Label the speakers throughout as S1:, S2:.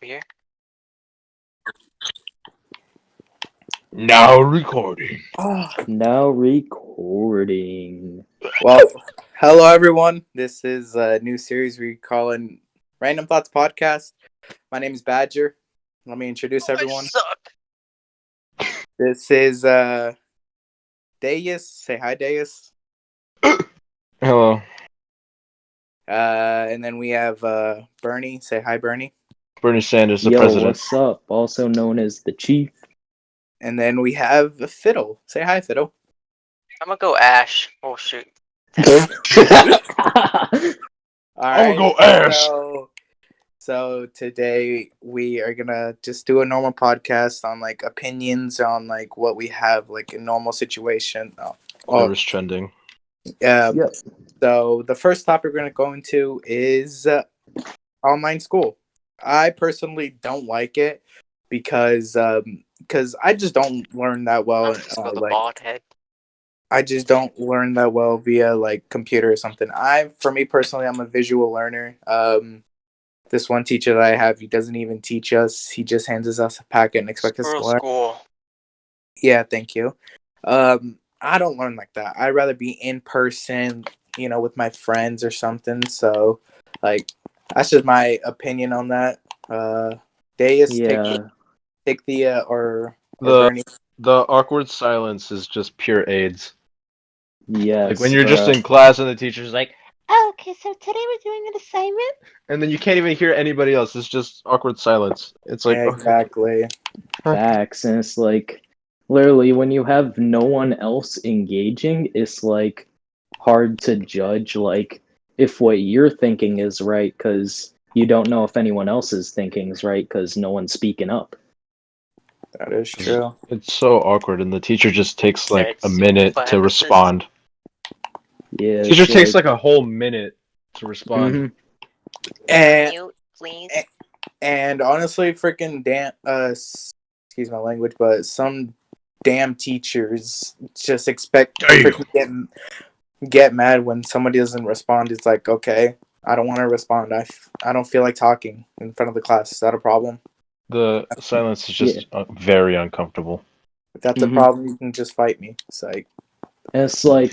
S1: over here.
S2: Now recording.
S3: Now recording.
S4: Well, hello everyone. This is a new series we call in Random Thoughts Podcast. My name is Badger. Let me introduce everyone.
S1: I suck.
S4: This is Deus. Say hi, Deus.
S2: Hello.
S4: And then we have Bernie. Say hi, Bernie.
S2: Bernie Sanders, the
S3: Yo,
S2: president.
S3: what's up? Also known as the Chief.
S4: And then we have Fiddle. Say hi, Fiddle.
S1: I'm gonna go Ash. Oh shoot.
S4: All
S2: I'll
S4: right.
S2: go Ash.
S4: So today we are gonna just do a normal podcast on like opinions on like what we have like in normal situation.
S2: Whatever's trending.
S3: Yep.
S4: So the first topic we're gonna go into is online school. I personally don't like it because I just don't learn that well.
S1: The bald head.
S4: I just don't learn that well via like computer or something. For me personally, I'm a visual learner. This one teacher that I have, he doesn't even teach us. He just hands us a packet and expects us to learn.
S1: School.
S4: Yeah, thank you. I don't learn like that. I'd rather be in person, with my friends or something. So, like, that's just my opinion on that. Deus,
S3: Yeah.
S4: take the or
S2: The
S4: Bernie.
S2: the awkward silence is just pure AIDS.
S3: Yes.
S2: Like when you're just in class and the teacher's like,
S5: Oh, okay, so today we're doing an assignment.
S2: and then you can't even hear anybody else. It's just awkward silence. It's like,
S4: Yeah, exactly.
S3: facts, and it's like literally when you have no one else engaging, it's like hard to judge like if what you're thinking is right because you don't know if anyone else's thinking is right because no one's speaking up.
S4: That is true.
S2: it's so awkward, and the teacher just takes like
S1: That's
S2: a minute
S1: super
S2: to
S1: emphasis.
S2: respond.
S3: Yeah.
S2: Teacher
S3: it's
S2: takes like a whole minute to respond.
S3: Mhm.
S4: And
S1: Mute, please.
S4: and honestly, freaking damn. Excuse my language, but some damn teachers just expect freaking get mad when somebody doesn't respond. It's like, okay, I don't want to respond. I don't feel like talking in front of the class. Is that a problem?
S2: The silence is just very uncomfortable.
S4: If that's a problem, you can just fight me. It's like,
S3: And it's like,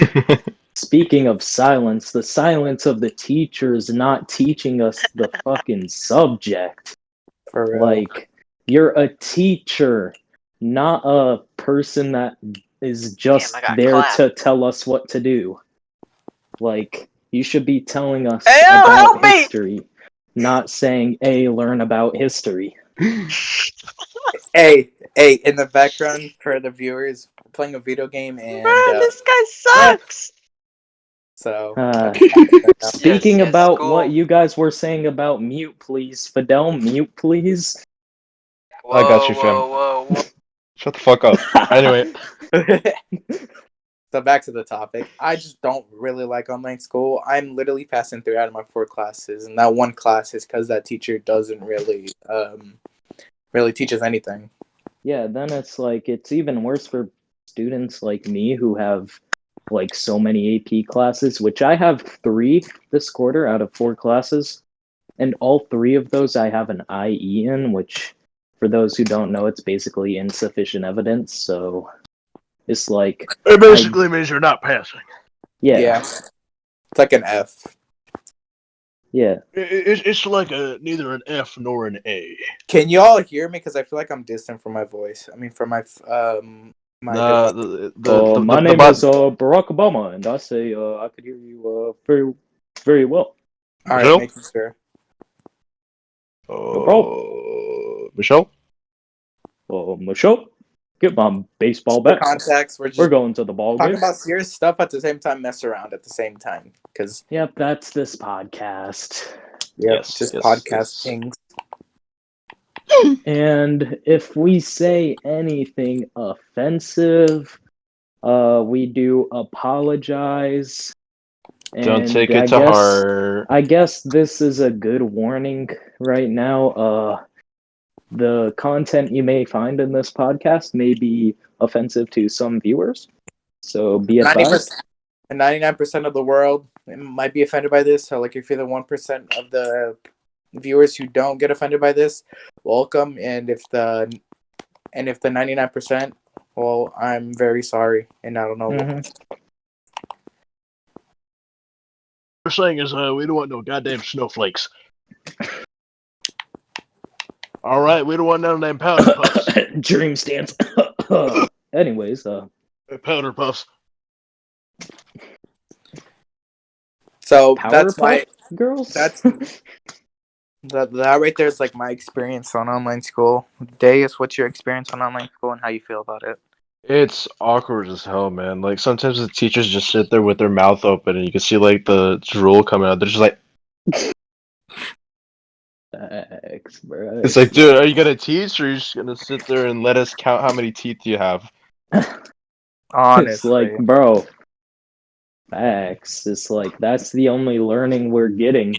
S3: speaking of silence, the silence of the teachers not teaching us the fucking subject.
S4: for real.
S3: Like, you're a teacher, not a person that is just
S1: Damn, I got
S3: there
S1: clapped.
S3: to tell us what to do. Like, you should be telling us
S1: Hey, help
S3: about
S1: me!
S3: history, not saying, hey, learn about history.
S4: Hey, in the background for the viewers, playing a video game, and
S1: Man, this guy sucks.
S4: so.
S3: Speaking
S1: yes,
S3: about
S1: cool.
S3: what you guys were saying about mute, please. Fidel, mute, please.
S2: I got you, fam.
S1: Whoa.
S2: Shut the fuck up. Anyway,
S4: So back to the topic. I just don't really like online school. I'm literally passing 3 out of my 4 classes, and that one class is because that teacher doesn't really teach us anything.
S3: Yeah, then it's like, it's even worse for students like me who have like so many AP classes, which I have 3 this quarter out of 4 classes. And all 3 of those I have an IE in, which for those who don't know, it's basically insufficient evidence. So it's like,
S2: it basically means you're not passing.
S3: yeah.
S4: It's like an F.
S3: Yeah.
S2: It's like neither an F nor an A.
S4: Can you all hear me? Because I feel like I'm distant from my voice. I mean, from my
S3: My name is Barack Obama, and I say I could hear you very, very well.
S4: All right, making sure.
S2: Michelle?
S3: Michelle, get my baseball bat.
S4: Contacts.
S3: We're going to the ball
S4: talking
S3: game.
S4: about serious stuff at the same time, mess around at the same time. Because
S3: Yep, that's this podcast.
S4: just podcasting.
S3: And if we say anything offensive, we do apologize.
S2: Don't
S3: And
S2: take it to heart.
S3: I guess this is a good warning right now. The content you may find in this podcast may be offensive to some viewers, so be advised.
S4: 99% of the world might be offended by this. So, like, if you're the 1% of the viewers who don't get offended by this, welcome. And if the 99%, well, I'm very sorry, and I don't know.
S2: We're saying is we don't want no goddamn snowflakes. All right, we don't want none of them powder puffs.
S3: Dream stance. Anyways,
S2: Powder puffs.
S4: So that's
S3: Powerpuff Girls.
S4: that right there is like my experience on online school. Deus, what's your experience on online school and how you feel about it?
S2: It's awkward as hell, man. Like sometimes the teachers just sit there with their mouth open, and you can see like the drool coming out. They're just like,
S3: Facts, bro.
S2: it's like, dude, are you gonna teach, or are you just gonna sit there and let us count how many teeth you have?
S4: Honestly,
S3: It's like, bro. Facts. It's like that's the only learning we're getting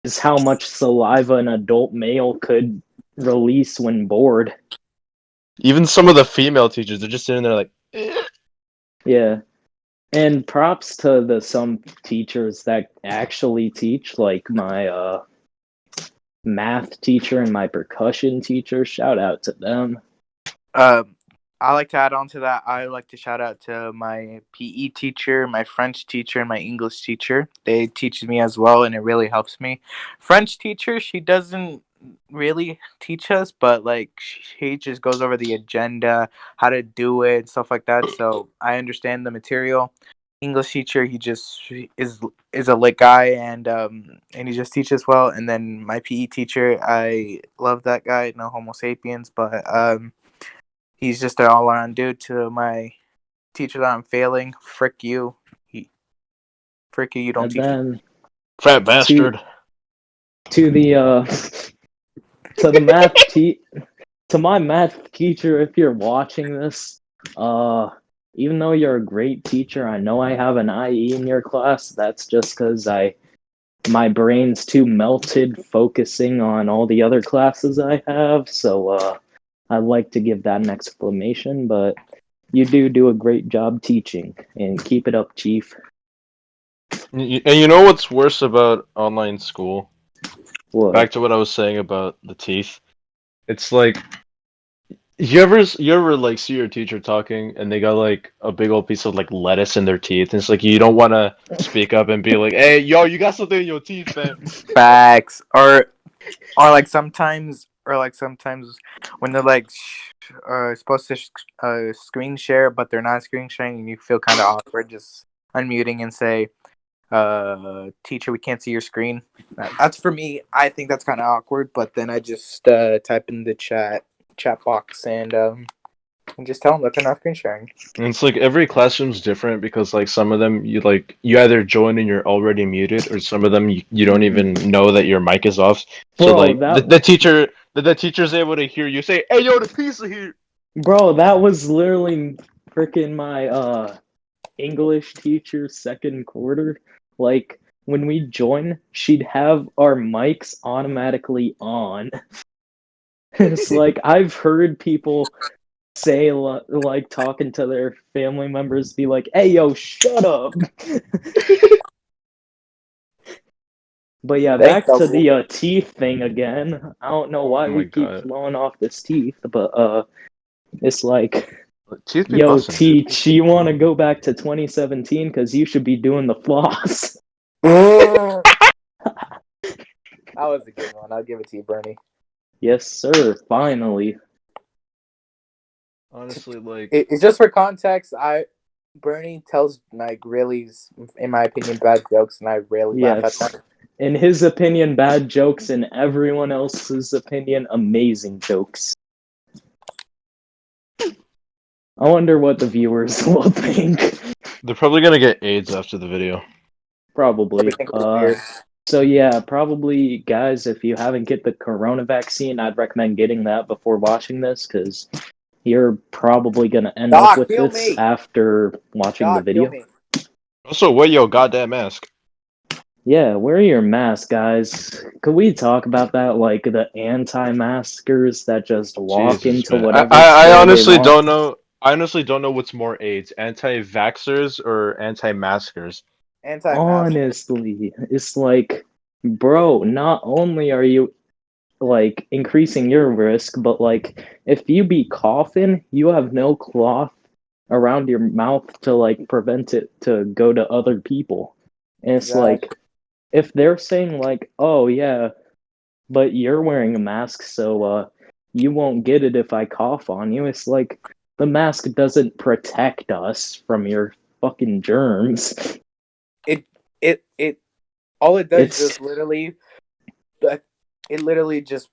S3: is how much saliva an adult male could release when bored.
S2: Even some of the female teachers, they're just sitting there like,
S3: Yeah. And props to some teachers that actually teach, like my math teacher and my percussion teacher. Shout out to them.
S4: I like to add on to that. I like to shout out to my PE teacher, my French teacher, and my English teacher. They teach me as well, and it really helps me. French teacher, she doesn't really teach us, but like she just goes over the agenda, how to do it, stuff like that. So I understand the material. English teacher, he just is a lit guy, and he just teaches well. And then my PE teacher, I love that guy. No homo sapiens, but he's just an all-around dude. To my teacher that I'm failing, frick you. Frick you, you don't
S3: And
S4: teach me.
S3: then
S2: fat bastard.
S3: to the to the to my math teacher, if you're watching this, even though you're a great teacher, I know I have an IE in your class. That's just because my brain's too melted focusing on all the other classes I have. So I'd like to give that an exclamation, but you do a great job teaching, and keep it up, Chief.
S2: And you know what's worse about online school?
S3: What?
S2: Back to what I was saying about the teeth. It's like you ever like see your teacher talking and they got like a big old piece of like lettuce in their teeth, and it's like you don't want to speak up and be like, "Hey, yo, you got something in your teeth, man."
S4: Facts. Or like sometimes when they're like supposed to screen share, but they're not screen sharing, and you feel kind of awkward just unmuting and say, teacher, we can't see your screen. That's for me. I think that's kind of awkward, but then I just type in the chat box and just tell them that they're not screen sharing.
S2: And it's like every classroom's different because like some of them you either join and you're already muted, or some of them you don't even know that your mic is off. So
S3: Bro,
S2: like
S3: that-
S2: the teacher's able to hear you say, "Hey, yo, the pizza here."
S3: Bro, that was literally freaking my English teacher second quarter. Like when we join, she'd have our mics automatically on. It's like I've heard people say like talking to their family members, be like, "Hey, yo, shut up." But yeah, back to the teeth thing again. I don't know why
S2: Oh
S3: we
S2: my
S3: keep
S2: God.
S3: blowing off this teeth, but it's like,
S2: Teeth be
S3: yo,
S2: bussin', dude.
S3: teach, you want to go back to 2017 because you should be doing the floss.
S4: That was a good one. I'll give it to you, Bernie.
S3: Yes, sir. Finally.
S2: Honestly, like
S4: It's just for context. Bernie tells like really, in my opinion, bad jokes, and I rarely laugh at
S3: Yes.
S4: them.
S3: In his opinion, bad jokes. In everyone else's opinion, amazing jokes. I wonder what the viewers will think.
S2: they're probably gonna get AIDS after the video.
S3: Probably.
S4: Think it's weird.
S3: So yeah, probably, guys, if you haven't get the corona vaccine, I'd recommend getting that before watching this, because you're probably going to end up with
S4: kill
S3: this
S4: me.
S3: after watching the video.
S4: Kill me.
S2: Also, wear your goddamn mask.
S3: Yeah, wear your mask, guys. Could we talk about that? Like the anti-maskers that just walk
S2: Jesus
S3: into
S2: man.
S3: whatever
S2: I
S3: store
S2: honestly
S3: they want.
S2: don't know. I honestly don't know what's more AIDS: anti-vaxxers or anti-maskers.
S4: Anti-mask.
S3: Honestly, it's like, bro, not only are you like increasing your risk, but like if you be coughing, you have no cloth around your mouth to like prevent it to go to other people. And it's
S4: Exactly.
S3: like if they're saying like, "Oh yeah, but you're wearing a mask, so you won't get it if I cough on you." It's like the mask doesn't protect us from your fucking germs.
S4: It all it does is
S3: It's
S4: just literally, it literally just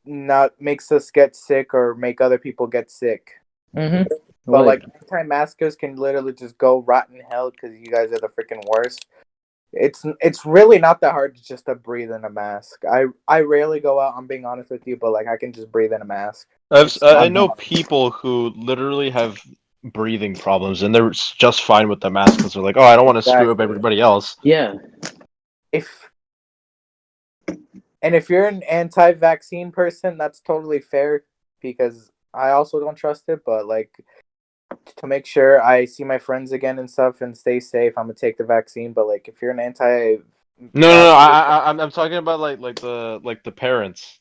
S4: not makes us get sick or make other people get sick.
S3: mm-hmm.
S4: But like anti-maskers can literally just go rotten hell because you guys are the freaking worst. It's really not that hard just to breathe in a mask. I rarely go out. I'm being honest with you, but like I can just breathe in a mask. It's
S2: I
S4: not
S2: know
S4: hard.
S2: people who literally have breathing problems, and they're just fine with the mask because they're like, "Oh, I don't want to screw up
S4: Exactly.
S2: everybody else."
S3: yeah,
S4: If And if you're an anti-vaccine person, that's totally fair because I also don't trust it. But like to make sure I see my friends again and stuff and stay safe, I'm gonna take the vaccine. But like if you're an anti-vax,
S2: No. I'm talking about like the parents,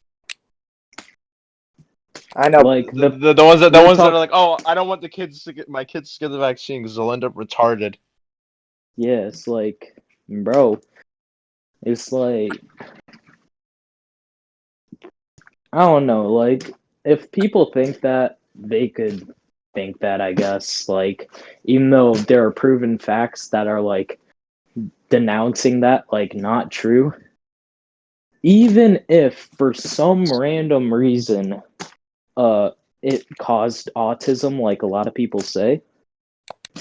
S4: I know.
S3: like
S2: the ones that
S3: we're
S2: are like, "Oh, I don't want the kids to get my kids to get the vaccine because they'll end up retarded."
S3: yeah, it's like, bro, it's like I don't know, like if people think that, they could think that, I guess. Like even though there are proven facts that are like denouncing that like not true, even if for some random reason it caused autism like a lot of people say,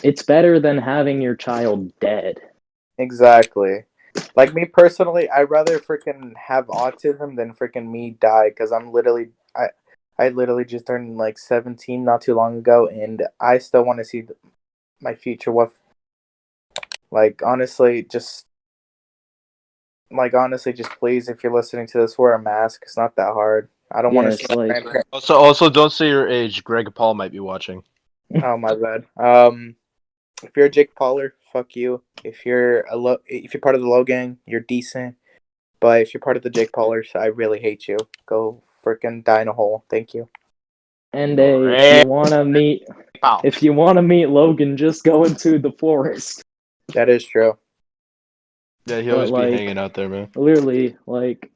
S3: it's better than having your child dead.
S4: Exactly. Like me personally, I'd rather freaking have autism than freaking me die because I literally just turned like 17 not too long ago, and I still want to see my future. What like honestly, just please, if you're listening to this, wear a mask. It's not that hard. I don't want
S3: Yeah,
S4: to see
S3: it's
S4: my
S3: like
S4: grandparents.
S2: Also, don't say your age. Greg Paul might be watching.
S4: Oh my bad. If you're a Jake Pauler, fuck you. If you're part of the Low Gang, you're decent. But if you're part of the Jake Paulers, I really hate you. Go freaking die in a hole. Thank you.
S3: and
S2: Greg Paul.
S3: if you wanna meet Logan, just go into the forest.
S4: That is true.
S2: Yeah, he
S3: But
S2: always be
S3: like
S2: hanging out there, man.
S3: literally, like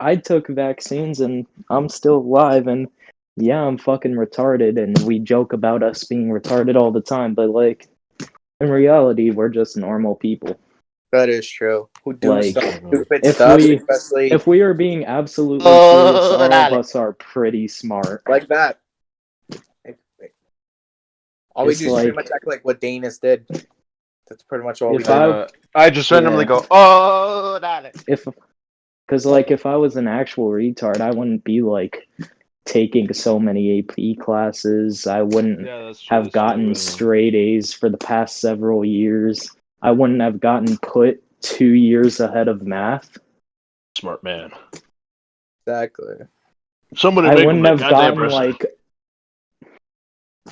S3: I took vaccines and I'm still alive, and yeah, I'm fucking retarded, and we joke about us being retarded all the time, but like in reality, we're just normal people.
S4: That is true. Who do
S3: Like
S4: stupid
S3: if
S4: stuff,
S3: we
S4: especially
S3: if we are being absolutely serious,
S2: Oh,
S3: all of
S2: dale.
S3: us are pretty smart.
S4: like that. All we
S3: It's
S4: do is pretty
S3: like
S4: much act like what Danis did. That's pretty much all we
S3: if
S4: do.
S2: I just randomly
S3: yeah,
S2: go, "Oh, dale."
S3: if because like if I was an actual retard, I wouldn't be like taking so many AP classes. I wouldn't
S2: Yeah, that's true.
S3: have gotten straight A's for the past several years. I wouldn't have gotten put 2 years ahead of math.
S2: Smart man.
S4: Exactly.
S2: Somebody
S3: I
S2: make him
S3: wouldn't
S2: a
S3: have
S2: goddamn
S3: gotten
S2: wrestler.
S3: like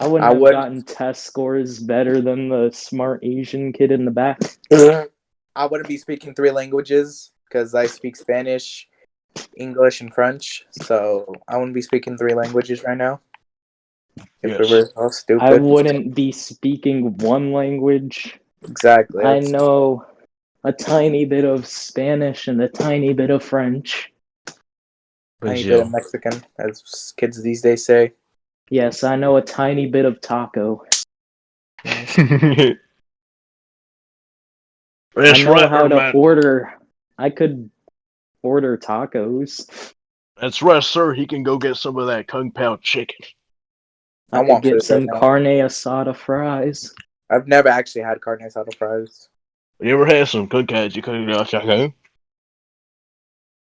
S3: I wouldn't
S4: I
S3: have
S4: would.
S3: gotten test scores better than the smart Asian kid in the back.
S4: I wouldn't be speaking 3 languages because I speak Spanish, English, and French. So I wouldn't be speaking 3 languages right now if we
S2: Yes.
S4: were all
S3: I
S4: stupid.
S3: wouldn't be speaking one language.
S4: Exactly.
S3: I know a tiny bit of Spanish and a tiny bit of French.
S4: Tiny bit of Mexican, as kids these days say.
S3: Yes, I know a tiny bit of taco.
S4: Nice.
S3: I
S2: That's
S3: know
S2: right,
S3: how to
S2: man.
S3: order. I could order tacos.
S2: That's right, sir. He can go get some of that Kung Pao chicken.
S4: I
S3: I could
S4: want
S3: get
S4: food right
S3: some
S4: now.
S3: carne asada fries.
S4: I've never actually had carne asada fries.
S2: You ever had some Kung Pao chicken?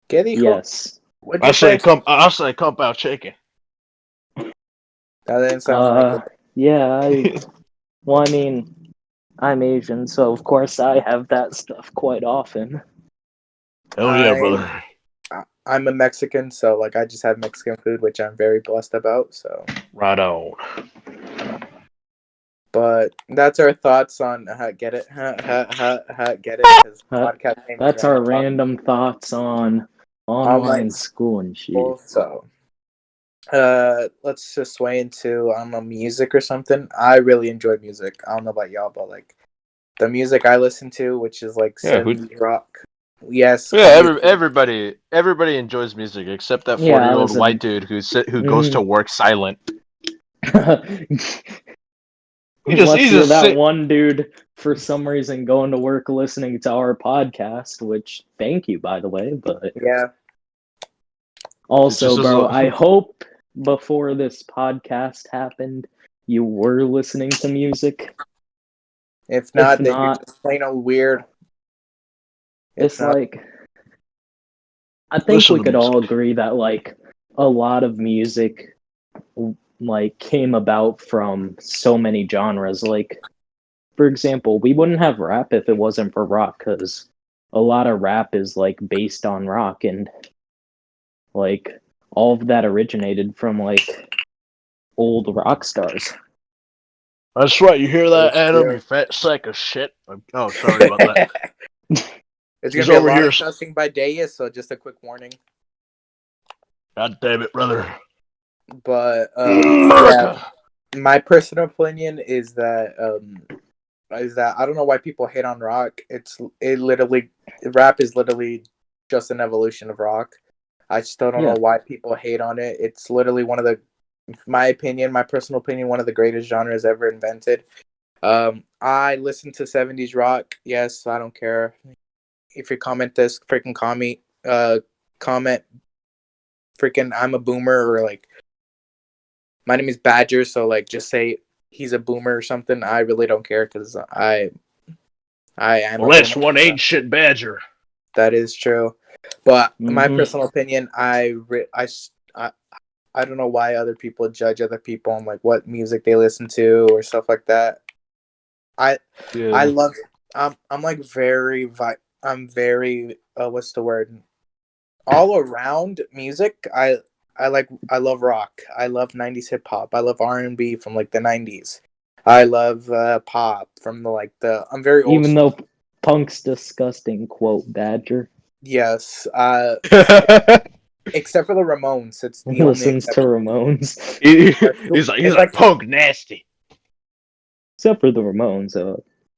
S4: ¿Qué dijo?
S3: Yes.
S4: What'd you say?
S2: I say Kung Pao chicken.
S4: That didn't sound like it.
S3: Yeah, well, I mean, I'm Asian, so of course I have that stuff quite often.
S2: Hell yeah, brother.
S4: I'm a Mexican, so like I just have Mexican food, which I'm very blessed about. So,
S2: Right on.
S4: but that's our thoughts on get it, get it. Because
S3: Huh?
S4: podcast name is
S3: That's our
S4: Random Thoughts.
S3: random thoughts on Online school and shit.
S4: Also, let's just sway into music or something. I really enjoy music. I don't know about y'all, but like the music I listen to, which is like 70s rock. Yes.
S2: Yeah, everybody enjoys music except that 40-year-old
S3: listen.
S2: white dude who goes to work silent.
S3: Unless you're that one dude for some reason going to work listening to our podcast, which thank you by the way, but
S4: yeah.
S3: Also, bro, I hope before this podcast happened, you were listening to music.
S4: If not, then you're just plain old weird.
S3: It's like, I think we could all agree that like a lot of music like came about from so many genres. Like, for example, we wouldn't have rap if it wasn't for rock, because a lot of rap is like based on rock, and like all of that originated from like old rock stars.
S2: That's right. You hear that, Adam? You fat sack of shit. Oh, sorry about that.
S4: It's gonna be a lot of cussing by Deus, so just a quick warning.
S2: God damn it, brother.
S4: But yeah, my personal opinion is that I don't know why people hate on rock. Rap is literally just an evolution of rock. I still don't know why people hate on it. It's literally one of the, my personal opinion, one of the greatest genres ever invented. I listen to 70s rock. Yes, I don't care if you comment this, freaking comment freaking I'm a boomer, or like my name is Badger, so like just say he's a boomer or something. I really don't care, because I am.
S2: Well, that's one ancient Badger.
S4: That is true, but my personal opinion, I don't know why other people judge other people on like what music they listen to or stuff like that. I love. I'm like I'm very what's the word? All around music. I love rock. I love 90s hip hop. I love R&B from like the 90s. I love pop from the I'm very old.
S3: Even though punk's disgusting, quote Badger.
S4: Yes. Except for the Ramones. It's the
S3: listens to Ramones.
S2: he's like punk nasty.
S3: Except for the Ramones.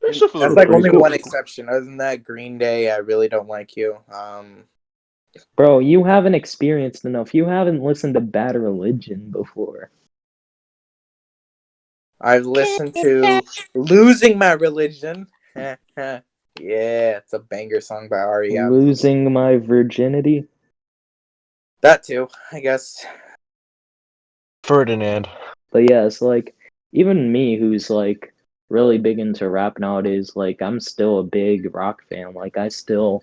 S4: That's like only one exception. Other than that, Green Day, I really don't like you.
S3: Bro, you haven't experienced enough. You haven't listened to Bad Religion before.
S4: I've listened to Losing My Religion. Yeah, it's a banger song by R.E.M.
S3: Losing My Virginity?
S4: That too, I guess.
S2: Ferdinand.
S3: But yeah, it's like, even me, who's like really big into rap nowadays, like I'm still a big rock fan. Like I still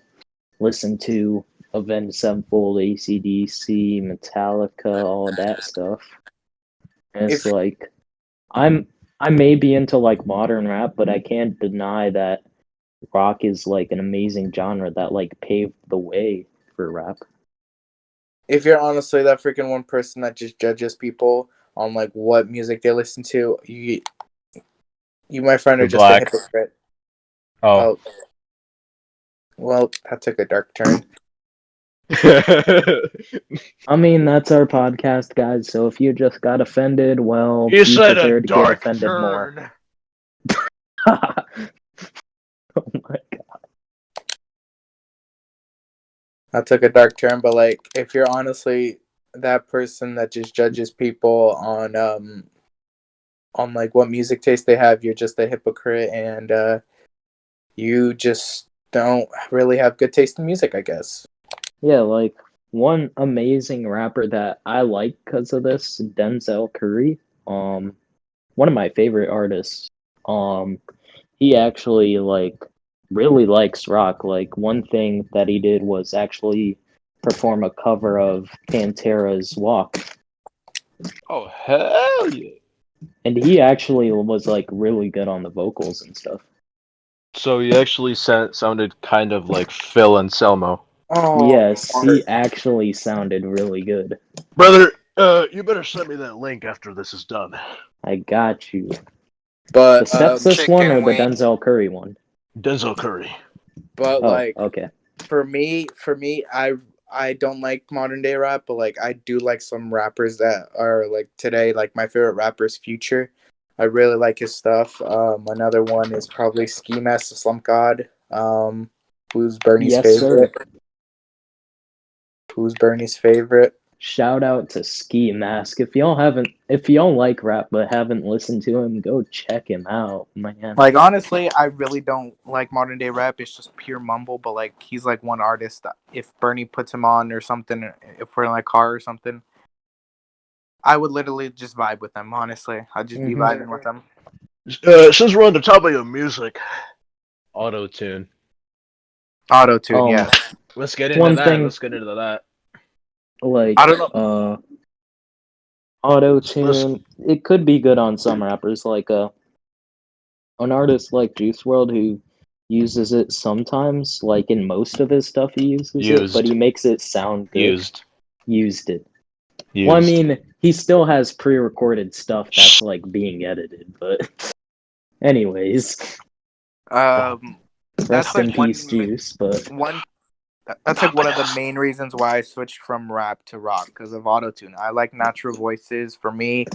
S3: listen to Avenged Sevenfold, AC/DC, Metallica, all that stuff. And it's like, I may be into like modern rap, but I can't deny that rock is like an amazing genre that like paved the way for rap.
S4: If you're honestly that freaking one person that just judges people on like what music they listen to, you my friend, are just a hypocrite. Oh. Well, that took a dark turn.
S3: I mean, that's our podcast, guys. So if you just got offended, well,
S2: you
S3: be
S2: said
S3: prepared
S2: a
S3: to get
S2: dark
S3: offended
S2: turn.
S3: more. Oh my god.
S4: That took a dark turn, but like, if you're honestly that person that just judges people on like what music taste they have, you're just a hypocrite, and you just don't really have good taste in music, I guess.
S3: Yeah, like one amazing rapper that I like because of this, Denzel Curry. One of my favorite artists. He actually like really likes rock. Like one thing that he did was actually perform a cover of Pantera's Walk.
S2: Oh hell yeah.
S3: And he actually was like really good on the vocals and stuff.
S2: So he actually sounded kind of like Phil Anselmo.
S4: Oh,
S3: yes, he actually sounded really good.
S2: Brother, you better send me that link after this is done.
S3: I got you.
S4: But
S3: the Sepsis one or the Denzel Curry one?
S2: Denzel Curry.
S4: But like,
S3: okay.
S4: For me, I don't like modern day rap, but like I do like some rappers that are like today. Like my favorite rapper is Future. I really like his stuff. Another one is probably Ski Mask the Slump God. Who's Bernie's
S3: Yes, sir.
S4: favorite? Who's Bernie's favorite?
S3: Shout out to Ski Mask. If y'all like rap but haven't listened to him, go check him out, man.
S4: Like honestly, I really don't like modern day rap. It's just pure mumble. But like he's like one artist. That if Bernie puts him on or something, if we're in like a car or something, I would literally just vibe with them. Honestly, I'd just be vibing with them.
S2: Since we're on the topic of music, auto tune.
S4: Auto tune,
S3: Um,
S4: yeah.
S2: Let's get into
S3: One
S2: that.
S3: thing-
S2: Let's get into that.
S3: Like,
S4: I don't know.
S3: auto tune. It could be good on some rappers, like an artist like Juice World who uses it sometimes. Like in most of his stuff, he uses it, but he makes it sound good. Used it. Well, I mean, he still has pre-recorded stuff that's like being edited, but anyways,
S4: That's
S3: rest
S4: like
S3: in peace, Juice. But
S4: that's like one of the main reasons why I switched from rap to rock because of autotune. I like natural voices. For me,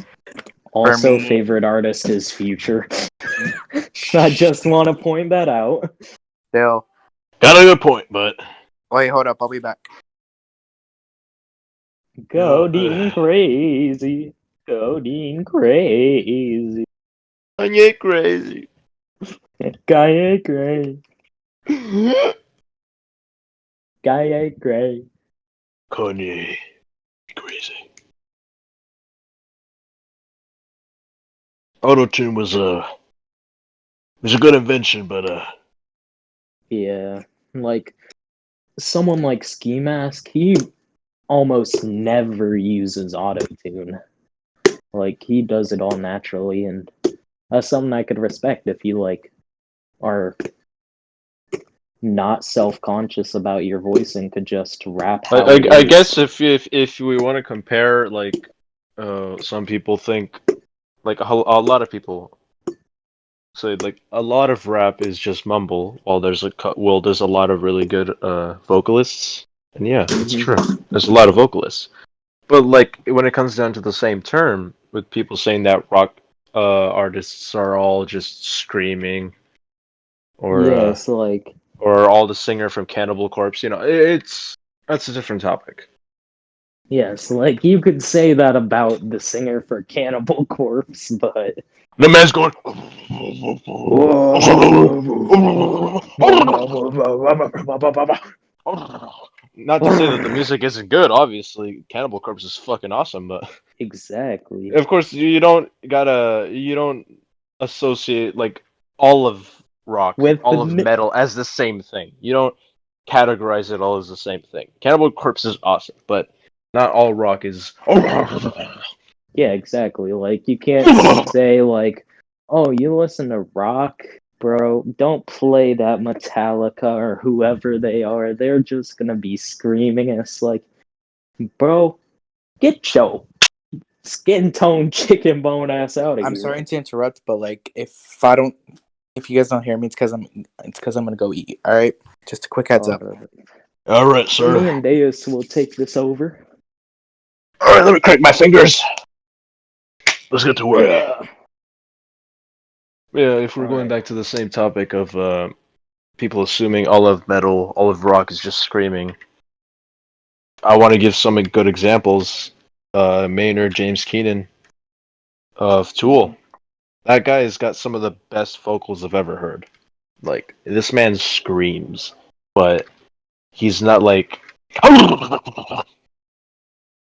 S3: also,
S4: me-
S3: favorite artist is Future. I just want to point that out.
S4: still.
S2: Got a good point, but
S4: Wait, hold up. I'll be back.
S3: Codeine crazy. Codeine crazy.
S2: Kanye crazy.
S3: Guy ain't crazy. Guy ain't crazy.
S2: Kanye crazy. Auto-tune was a good invention, but
S3: Yeah, like someone like Ski Mask, he almost never uses autotune. Like he does it all naturally, and that's something I could respect if you like are not self-conscious about your voice and could just rap how it
S2: I
S3: is.
S2: guess if we want to compare, like, some people think, like a lot of people say, like a lot of rap is just mumble, while there's there's a lot of really good vocalists, and yeah, it's
S3: Mhm.
S2: true. There's a lot of vocalists, but like when it comes down to the same term, with people saying that rock artists are all just screaming, or
S3: Yeah, it's like
S2: or all the singer from Cannibal Corpse, that's a different topic.
S3: yes, like you could say that about the singer for Cannibal Corpse, but
S2: The man's going. Not to say that the music isn't good. Obviously, Cannibal Corpse is fucking awesome, but
S3: exactly.
S2: of course you don't associate like all of rock,
S3: With
S2: all of
S3: the
S2: metal as the same thing. You don't categorize it all as the same thing. Cannibal Corpse is awesome, but not all rock is.
S3: yeah, exactly. Like you can't say like, "Oh, you listen to rock, bro. Don't play that Metallica or whoever they are. They're just gonna be screaming." And it's like, bro, get your skin tone chicken bone ass out of
S4: I'm
S3: here.
S4: sorry to interrupt, but like if you guys don't hear me, it's because I'm gonna go eat. All right, just a quick heads up.
S2: All right,
S3: Me
S2: sir.
S3: and Deus will take this over.
S2: All right, let me crack my fingers. Let's get to work. Yeah, if we're going back to the same topic of people assuming all of metal, all of rock is just screaming, I want to give some good examples. Maynard James Keenan of Tool. That guy has got some of the best vocals I've ever heard. Like, this man screams, but he's not like.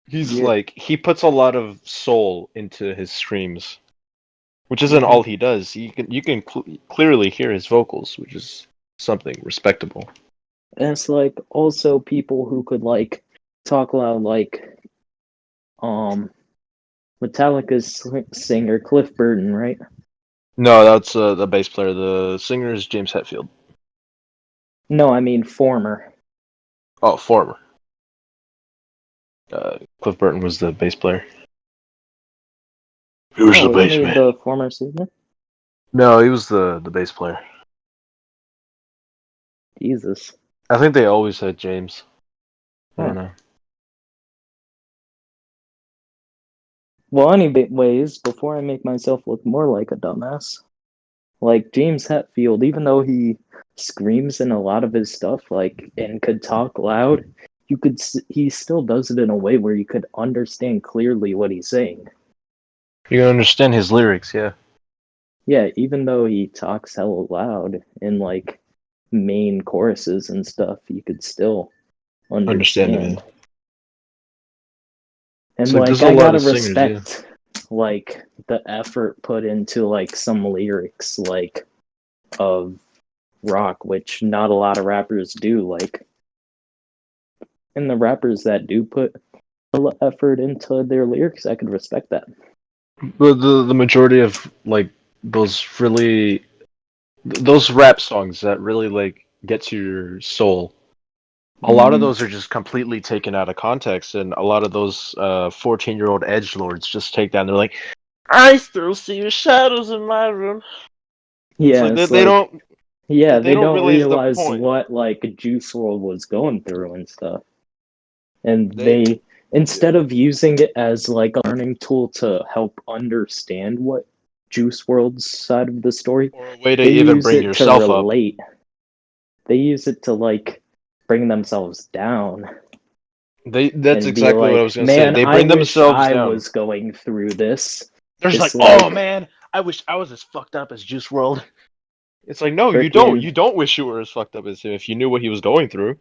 S2: He's like, he puts a lot of soul into his screams, which isn't all he does. You can clearly hear his vocals, which is something respectable.
S3: And it's like also people who could like talk loud, like Metallica's singer Cliff Burton, right?
S2: No, that's the bass player. The singer is James Hetfield.
S3: No, I mean former.
S2: Oh, former. Cliff Burton was the bass player. He was the
S3: Isn't
S2: bass
S3: he
S2: man.
S3: the former singer?
S2: No, he was the bass player.
S3: Jesus.
S2: I think they always had James. I don't know.
S3: Well, anyways, before I make myself look more like a dumbass, like James Hetfield, even though he screams in a lot of his stuff, like and could talk loud, he still does it in a way where you could understand clearly what he's saying.
S2: You can understand his lyrics, yeah.
S3: Yeah, even though he talks hella loud in like main choruses and stuff, you could still
S2: Understand him,
S3: understand.
S2: yeah.
S3: And
S2: It's like,
S3: like
S2: there's a
S3: I
S2: lot
S3: gotta
S2: of singers, yeah.
S3: respect like the effort put into like some lyrics like of rock, which not a lot of rappers do. Like, and the rappers that do put effort into their lyrics, I could respect that.
S2: But the majority of like those those rap songs that really like get to your soul, a lot of those are just completely taken out of context, and a lot of those 14-year-old edgelords just take down. They're like, I still see your shadows in my room. It's
S3: Yeah,
S2: like
S3: it's
S2: they
S3: like,
S2: don't
S3: yeah,
S2: they
S3: they
S2: don't
S3: don't
S2: realize the
S3: realize
S2: point.
S3: what like Juice World was going through and stuff. And
S2: They
S3: they instead of using it as like a learning tool to help understand what Juice World's side of the story,
S2: or a way to
S3: they
S2: even
S3: use
S2: bring
S3: it to
S2: yourself up.
S3: relate. They use it to like bring themselves down
S2: That's
S3: and be
S2: exactly what I was
S3: like,
S2: gonna say.
S3: man,
S2: They
S3: I
S2: bring
S3: wish
S2: themselves
S3: I
S2: down.
S3: was going through this.
S2: They're just like,
S3: It's
S2: oh
S3: like
S2: man, I wish I was as fucked up as Juice World. It's like, no, you don't.
S3: freaking
S2: You don't wish you were as fucked up as him if you knew what he was going through.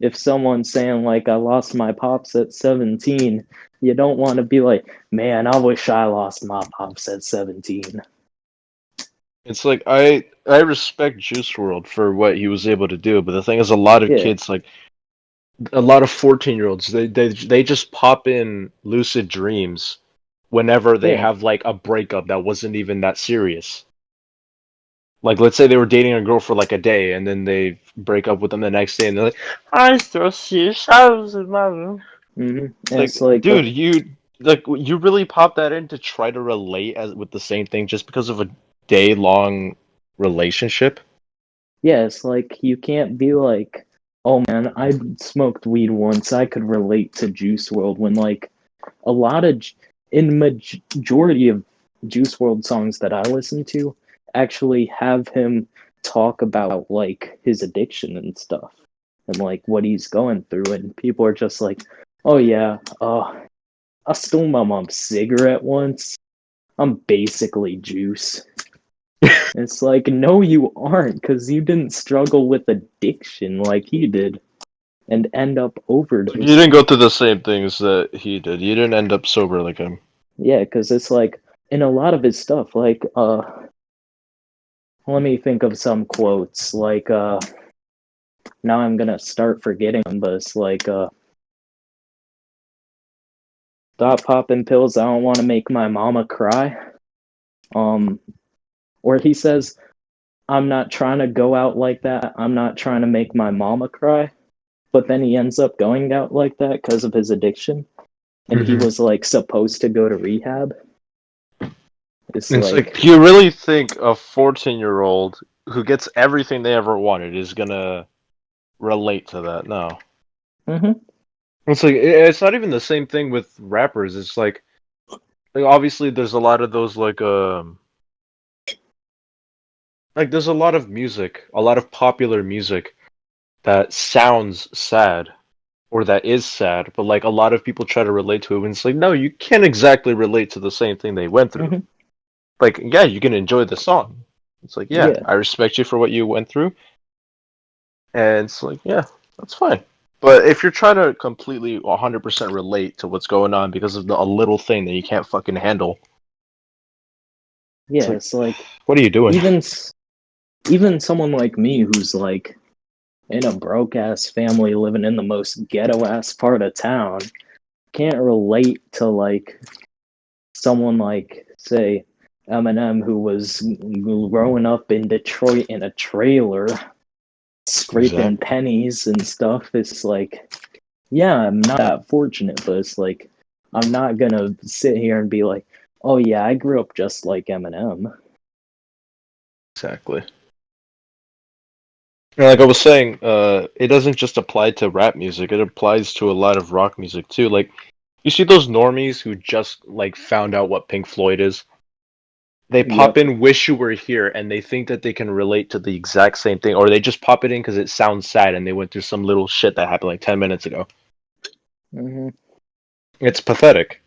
S3: if someone's saying like I lost my pops at 17, you don't want to be like, man, I wish I lost my pops at 17.
S2: It's like I respect Juice World for what he was able to do, but the thing is, a lot of
S3: Yeah,
S2: kids, like a lot of 14-year-olds, they just pop in lucid dreams whenever they
S3: yeah.
S2: have like a breakup that wasn't even that serious. Like, let's say they were dating a girl for like a day, and then they break up with them the next day, and they're like, "I still see shadows in my room."
S3: And
S2: It's like,
S3: it's like,
S2: dude, you really pop that in to try to relate as with the same thing just because of a day-long relationship?
S3: yeah, it's like you can't be like, oh man, I smoked weed once. I could relate to Juice World when like a lot of in majority of Juice World songs that I listen to actually have him talk about like his addiction and stuff and like what he's going through, and people are just like, oh yeah, I stole my mom's cigarette once. I'm basically Juice. It's like, no, you aren't, because you didn't struggle with addiction like he did and end up
S2: Like, you didn't
S3: overdosing.
S2: go through the same things that he did. You didn't end up sober like him.
S3: Yeah, because it's like in a lot of his stuff, like let me think of some quotes. Like now I'm gonna start forgetting them, but it's like stop popping pills, I don't wanna make my mama cry. Um or he says, I'm not trying to go out like that, I'm not trying to make my mama cry. But then he ends up going out like that because of his addiction. And he
S2: Mhm.
S3: was like supposed to go to rehab. It's
S2: It's like,
S3: like,
S2: do you really think a 14-year-old who gets everything they ever wanted is gonna relate to that? No.
S3: mm-hmm,
S2: It's like it's not even the same thing with rappers. It's like obviously there's a lot of those like there's a lot of music, a lot of popular music that sounds sad or that is sad, but like a lot of people try to relate to it and it's like, no, you can't exactly relate to the same thing they went through.
S3: mm-hmm,
S2: Like, yeah, you can enjoy the song. It's like, yeah,
S3: yeah,
S2: I respect you for what you went through, and it's like, yeah, that's fine. But if you're trying to completely 100% relate to what's going on because of a little thing that you can't fucking handle, it's
S3: yeah.
S2: like,
S3: It's like
S2: what are you doing?
S3: even someone like me who's like in a broke ass family living in the most ghetto ass part of town can't relate to like someone like say Eminem who was growing up in Detroit in a trailer scraping
S2: Exactly.
S3: pennies and stuff. It's like, yeah, I'm not that fortunate, but it's like, I'm not gonna sit here and be like, oh yeah, I grew up just like Eminem.
S2: Exactly. And like I was saying, it doesn't just apply to rap music. It applies to a lot of rock music too. Like, you see those normies who just like found out what Pink Floyd is. They pop
S3: Yep.
S2: in "Wish You Were Here" and they think that they can relate to the exact same thing, or they just pop it in because it sounds sad and they went through some little shit that happened like 10 minutes ago.
S3: Mm-hmm.
S2: It's pathetic.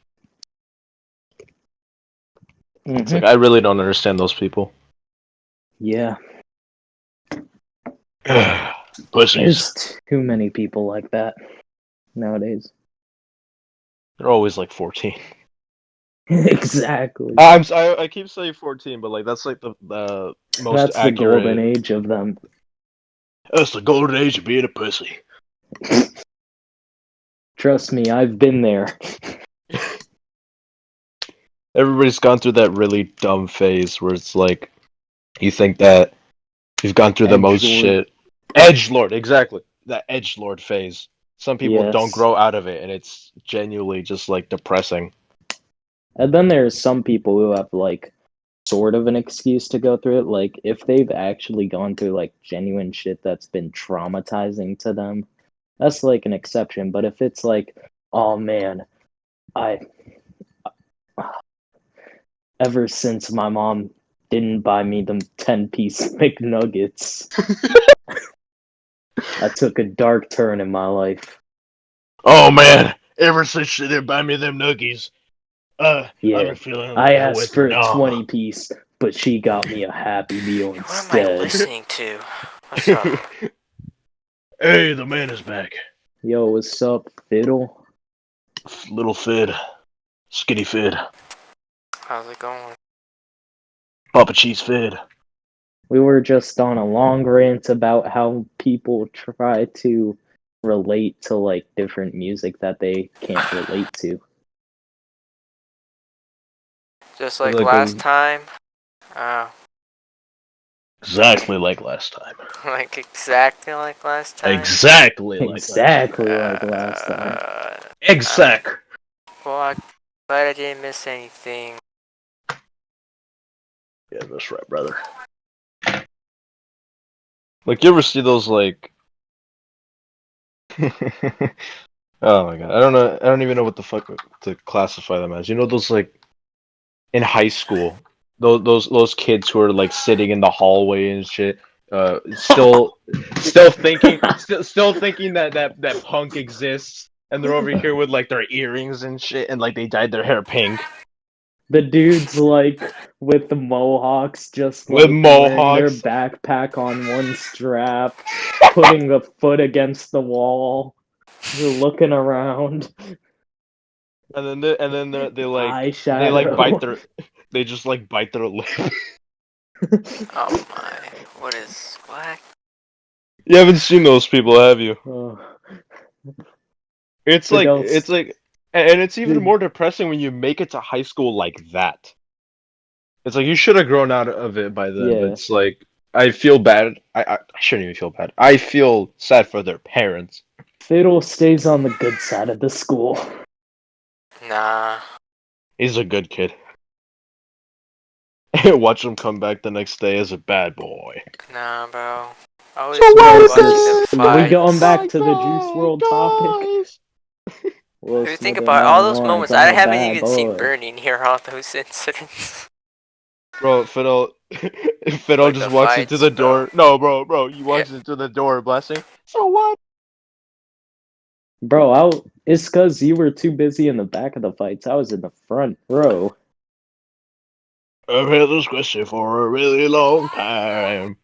S3: Mm-hmm.
S2: It's like I really don't understand those people.
S3: Yeah.
S2: Pussies.
S3: There's too many people like that nowadays.
S2: They're always like 14.
S3: Exactly.
S2: I keep saying 14, but like that's like the most
S3: That's the
S2: accurate.
S3: golden age of them.
S2: That's the golden age of being a pussy.
S3: Trust me, I've been there.
S2: Everybody's gone through that really dumb phase where it's like you think that you've gone through the most
S3: Edgelord.
S2: shit. Edgelord, exactly. That edgelord phase. Some people
S3: Yes.
S2: don't grow out of it, and it's genuinely just like depressing.
S3: And then there's some people who have like sort of an excuse to go through it. Like if they've actually gone through like genuine shit that's been traumatizing to them, that's like an exception. But if it's like, oh man, I ever since my mom didn't buy me them 10-piece McNuggets, I took a dark turn in my life.
S2: Oh man, ever since she didn't buy me them nuggies,
S3: Yeah,
S2: I've been feeling
S3: I
S2: hell
S3: asked
S2: with
S3: for a
S2: numb.
S3: 20-piece, but she got me a Happy Meal
S1: What am I
S3: instead.
S1: listening to? What's up?
S2: Hey, the man is back.
S3: Yo, what's up, Fiddle?
S2: Little Fid. Skinny Fid.
S1: How's it going?
S2: Papa Cheese Fid.
S3: We were just on a long rant about how people try to relate to like different music that they can't relate to.
S1: Just like
S2: Like
S1: last
S2: a-
S1: time.
S2: Exactly like last time.
S1: Like exactly like last time.
S2: Exactly like
S3: Exactly like last time.
S2: Exact.
S1: Well, I'm glad I didn't miss anything.
S2: Yeah, that's right, brother. Like, you ever see those, like... Oh my god, I don't know, I don't even know what the fuck to classify them as. You know those, like, in high school, those kids who are, like, sitting in the hallway and shit, still thinking that punk exists, and they're over here with, like, their earrings and shit, and, like, they dyed their hair pink.
S3: The dudes like with the mohawks just
S2: With
S3: like wearing their
S2: mohawks.
S3: backpack on one strap, putting a foot against the wall, looking around.
S2: And then they
S3: Eyeshadow.
S2: they just like bite their lip.
S1: Oh my. What?
S2: You haven't seen those people, have you?
S3: Oh.
S2: It's
S3: What
S2: like
S3: else?
S2: it's like, and it's even
S3: Dude.
S2: more depressing when you make it to high school like that. It's like you should have grown out of it by then, but
S3: Yeah.
S2: it's like I feel bad. I shouldn't even feel bad. I feel sad for their parents.
S3: Fiddle stays on the good side of the school.
S1: Nah.
S2: He's a good kid. Watch him come back the next day as a bad boy.
S1: Nah, bro. I was
S2: So what is
S1: watching
S3: this?
S1: them
S3: Are we
S1: fight.
S3: going back to the Juice WRLD topic?
S1: If you think about all those moments, I haven't even seen Bernie near all those incidents.
S2: Bro, Fiddle
S1: Like
S2: just
S1: the
S2: walks into
S1: fights,
S2: the
S1: bro.
S2: door. No, bro, he walks into the door blasting. So what?
S3: Bro, it's because you were too busy in the back of the fights. I was in the front row.
S2: I've had this question for a really long time.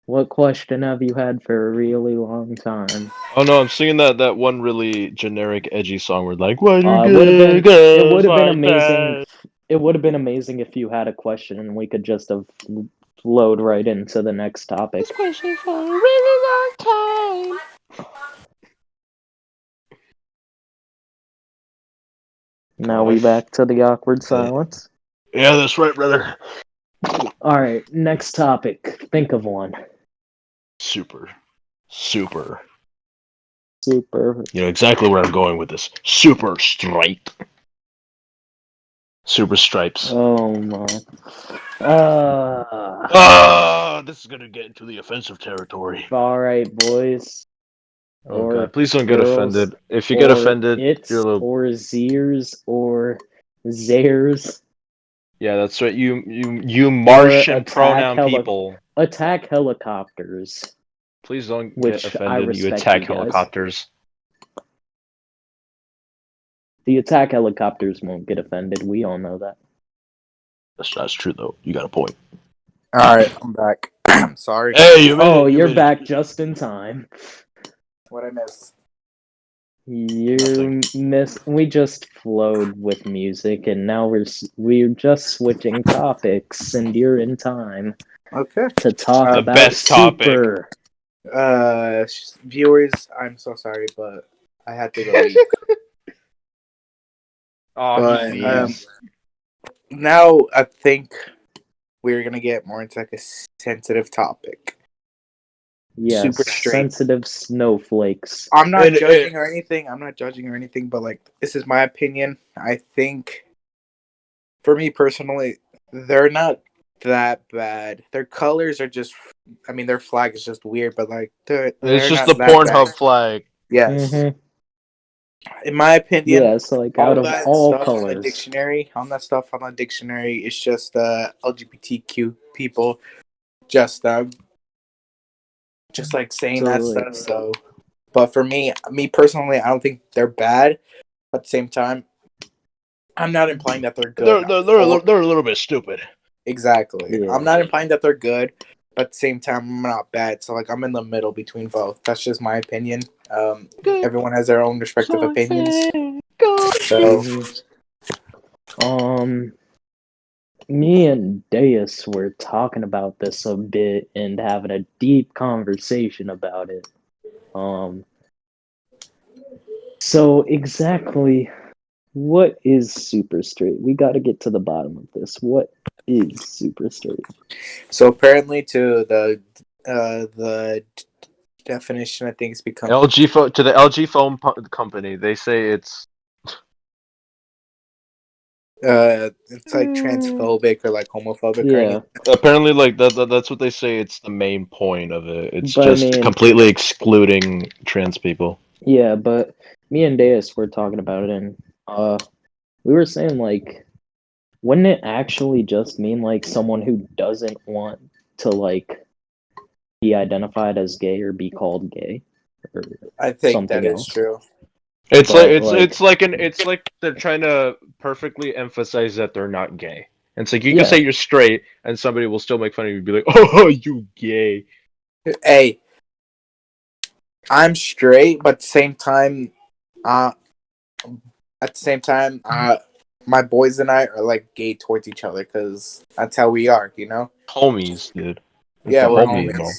S3: What question have you had for a really long time?
S2: Oh no, I'm singing that one really generic, edgy song where like, why do
S3: It
S2: you
S3: would have been
S2: like
S3: amazing.
S2: that?
S3: It would have been amazing if you had a question and we could just have flowed right into the next topic.
S2: This question for a really long time.
S3: Now we back to the awkward silence.
S2: Yeah, that's right, brother.
S3: All right, next topic. Think of one.
S2: Super.
S3: Super.
S2: You know exactly where I'm going with this. Super straight. Super Stripes.
S3: Oh my.
S2: This is gonna get into the offensive territory.
S3: Alright, boys.
S2: Oh
S3: Or
S2: god, please don't get
S3: girls,
S2: offended. If you get
S3: or
S2: offended,
S3: it's,
S2: you're a little...
S3: or Zers, or Zares,
S2: Yeah, that's right. You
S3: or
S2: Martian pronoun people.
S3: attack helicopters.
S2: Please don't get
S3: Which I
S2: offended. You
S3: respect
S2: attack
S3: you guys.
S2: helicopters.
S3: The attack helicopters won't get offended. We all know that.
S2: That's true though. You got a point.
S4: Alright, I'm back. Sorry.
S2: Hey, you made
S3: Oh,
S2: it. You
S3: you're
S2: made
S3: back
S2: it.
S3: just in time.
S4: What I missed?
S3: You missed. We just flowed with music, and now we're just switching topics, and you're in time
S4: Okay.
S3: to talk
S2: The
S3: about
S2: best topic.
S3: Super.
S4: Viewers, I'm so sorry, but I had to go eat.
S2: Oh,
S4: But
S2: please.
S4: now I think we're gonna get more into like a sensitive topic.
S3: Yes,
S4: Super straight.
S3: sensitive snowflakes.
S4: I'm not
S2: And-
S4: judging or anything. But like this is my opinion. I think, for me personally, they're not that bad. Their colors are just, I mean, their flag is just weird, but like they're
S2: It's just
S4: not
S2: the
S4: that
S2: Pornhub
S4: bad.
S2: flag.
S4: Yes,
S3: Mm-hmm.
S4: in my opinion,
S3: Yes, like
S4: all
S3: out of
S4: that
S3: all
S4: stuff on the
S3: colors.
S4: dictionary, is just LGBTQ people just like saying that
S3: Totally.
S4: stuff. So, but for me personally, I don't think they're bad. But at the same time, I'm not implying that they're good.
S2: They're a little bit stupid.
S4: Exactly.
S3: Yeah.
S4: I'm not implying that they're good, but at the same time, I'm not bad. So like, I'm in the middle between both. That's just my opinion. Everyone has their own respective opinions. So
S3: Mhm. Me and Deus were talking about this a bit and having a deep conversation about it. So exactly, what is super straight? We got to get to the bottom of this. What is super straight?
S4: So apparently, to the definition, I think it's become
S2: To the LG phone company, they say it's
S4: it's like transphobic or like homophobic or
S3: Yeah,
S4: anything.
S2: apparently like that's what they say. It's the main point of it. It's
S3: But I
S2: just
S3: mean-
S2: completely excluding trans people.
S3: yeah, but me and Deus were talking about it, and we were saying like, wouldn't it actually just mean like someone who doesn't want to like be identified as gay or be called gay or
S4: I think
S3: something
S4: that is
S3: else?
S4: true.
S2: It's
S3: But,
S2: it's like they're trying to perfectly emphasize that they're not gay. And it's like you
S3: Yeah.
S2: can say you're straight, and somebody will still make fun of you and be like, "Oh, you gay."
S4: Hey, I'm straight, but at the same time, my boys and I are like gay towards each other because that's how we are, you know.
S2: Homies, dude. It's
S4: Yeah,
S2: the
S4: we're
S2: homie
S4: homies.
S2: mo.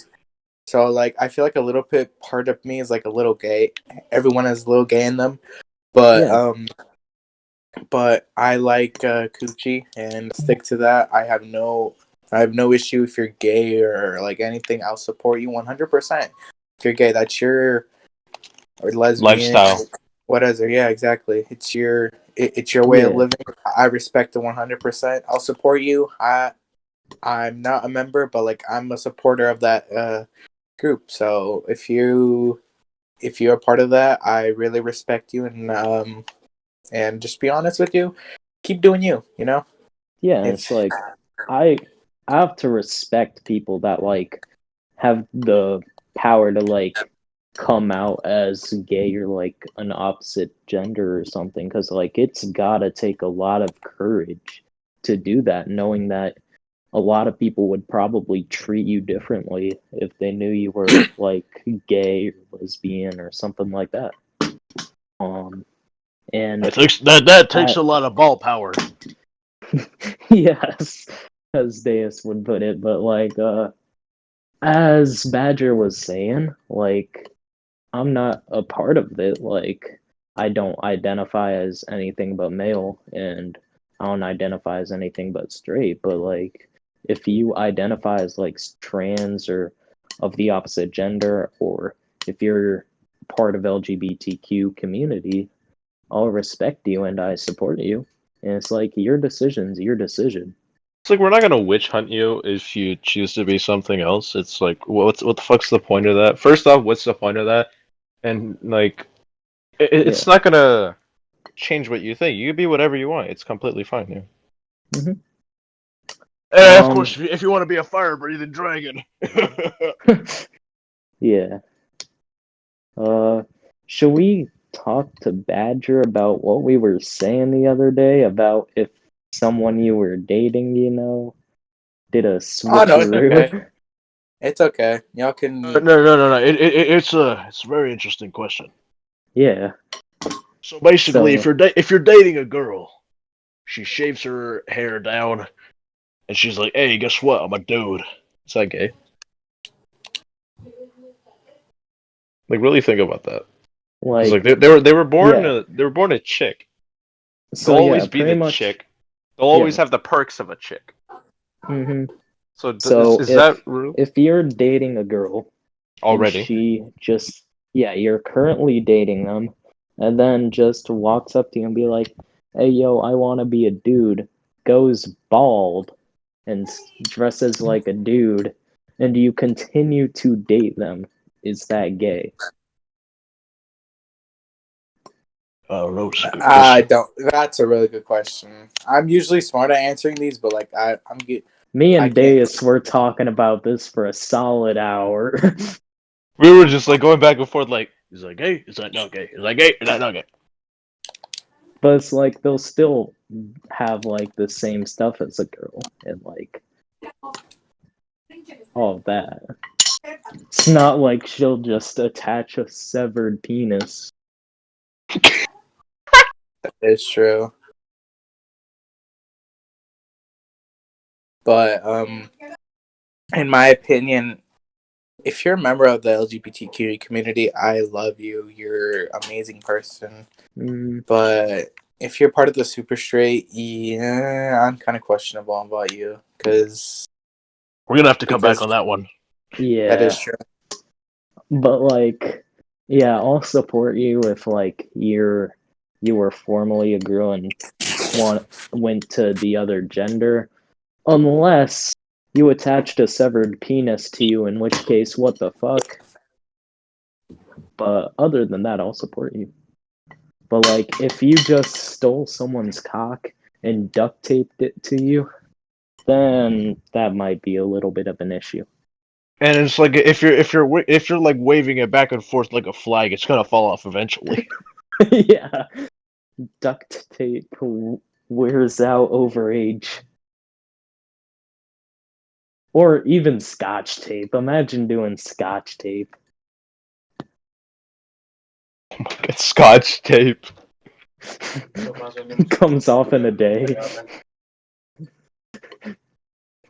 S4: So like, I feel like a little bit part of me is like a little gay. Everyone has a little gay in them, but
S3: Yeah.
S4: but I like coochie and stick to that. I have no issue if you're gay or like anything. I'll support you 100%. If you're gay, that's your or lesbian,
S2: Lifestyle.
S4: whatever. Yeah, exactly. It's your way of
S3: Yeah.
S4: living. I respect it 100%. I'll support you. I'm not a member, but like I'm a supporter of that group. So if you're a part of that, I really respect you and just be honest with you. Keep doing you. You know.
S3: Yeah,
S4: If-
S3: it's like I have to respect people that like have the power to like come out as gay or like an opposite gender or something, because like it's gotta take a lot of courage to do that, knowing that a lot of people would probably treat you differently if they knew you were like gay or lesbian or something like that. And
S2: That takes a lot of ball power.
S3: yes, as Deus would put it, but like as Badger was saying, like I'm not a part of it. Like I don't identify as anything but male, and I don't identify as anything but straight. But like if you identify as like trans or of the opposite gender, or if you're part of LGBTQ community, I'll respect you and I support you. And it's like, your decision's your decision.
S2: It's like we're not gonna witch hunt you if you choose to be something else. It's like what the fuck's the point of that? First off, what's the point of that? And like, it's not gonna change what you think. You can be whatever you want. It's completely fine. Yeah.
S3: Mm-hmm.
S2: And of course, if you want to be a fire-breathing dragon.
S3: Yeah. Should we talk to Badger about what we were saying the other day about if someone you were dating, did a switcheroo?
S4: Oh no, it's okay. It's okay. Y'all can.
S2: No. It's a very interesting question.
S3: Yeah.
S2: So basically, if you're dating a girl, she shaves her hair down, and she's like, "Hey, guess what? I'm a dude." Is that gay? Like, really think about that. Like they were born a chick.
S3: So
S2: They'll always be the
S3: much,
S2: chick. They'll always have the perks of a chick.
S3: Mm-hmm.
S2: So is that real?
S3: If you're dating a girl
S2: already,
S3: she just you're currently dating them, and then just walks up to you and be like, "Hey, yo, I want to be a dude," goes bald and dresses like a dude, and you continue to date them, is that gay?
S4: I don't. That's a really good question. I'm usually smart at answering these, but like I'm good.
S3: Me and Deus were talking about this for a solid hour.
S2: We were just like going back and forth, like, is that gay? Is that not gay? Is that gay? Is that not gay?
S3: But it's like they'll still have like the same stuff as a girl and like all of that. It's not like she'll just attach a severed penis.
S4: That is true. But in my opinion, if you're a member of the LGBTQ community, I love you. You're an amazing person. But if you're part of the super straight, I'm kind of questionable about you because
S2: we're gonna have to come back on that one.
S3: Yeah,
S4: that is true.
S3: But like, I'll support you if like you were formerly a girl and went to the other gender, unless you attached a severed penis to you, in which case, what the fuck? But other than that, I'll support you. But like, if you just stole someone's cock and duct taped it to you, then that might be a little bit of an issue.
S2: And it's like if you're like waving it back and forth like a flag, it's gonna fall off eventually.
S3: Yeah, duct tape wears out over age. Or even Scotch tape. Imagine doing Scotch tape.
S2: Oh my God, Scotch tape
S3: comes off in a day.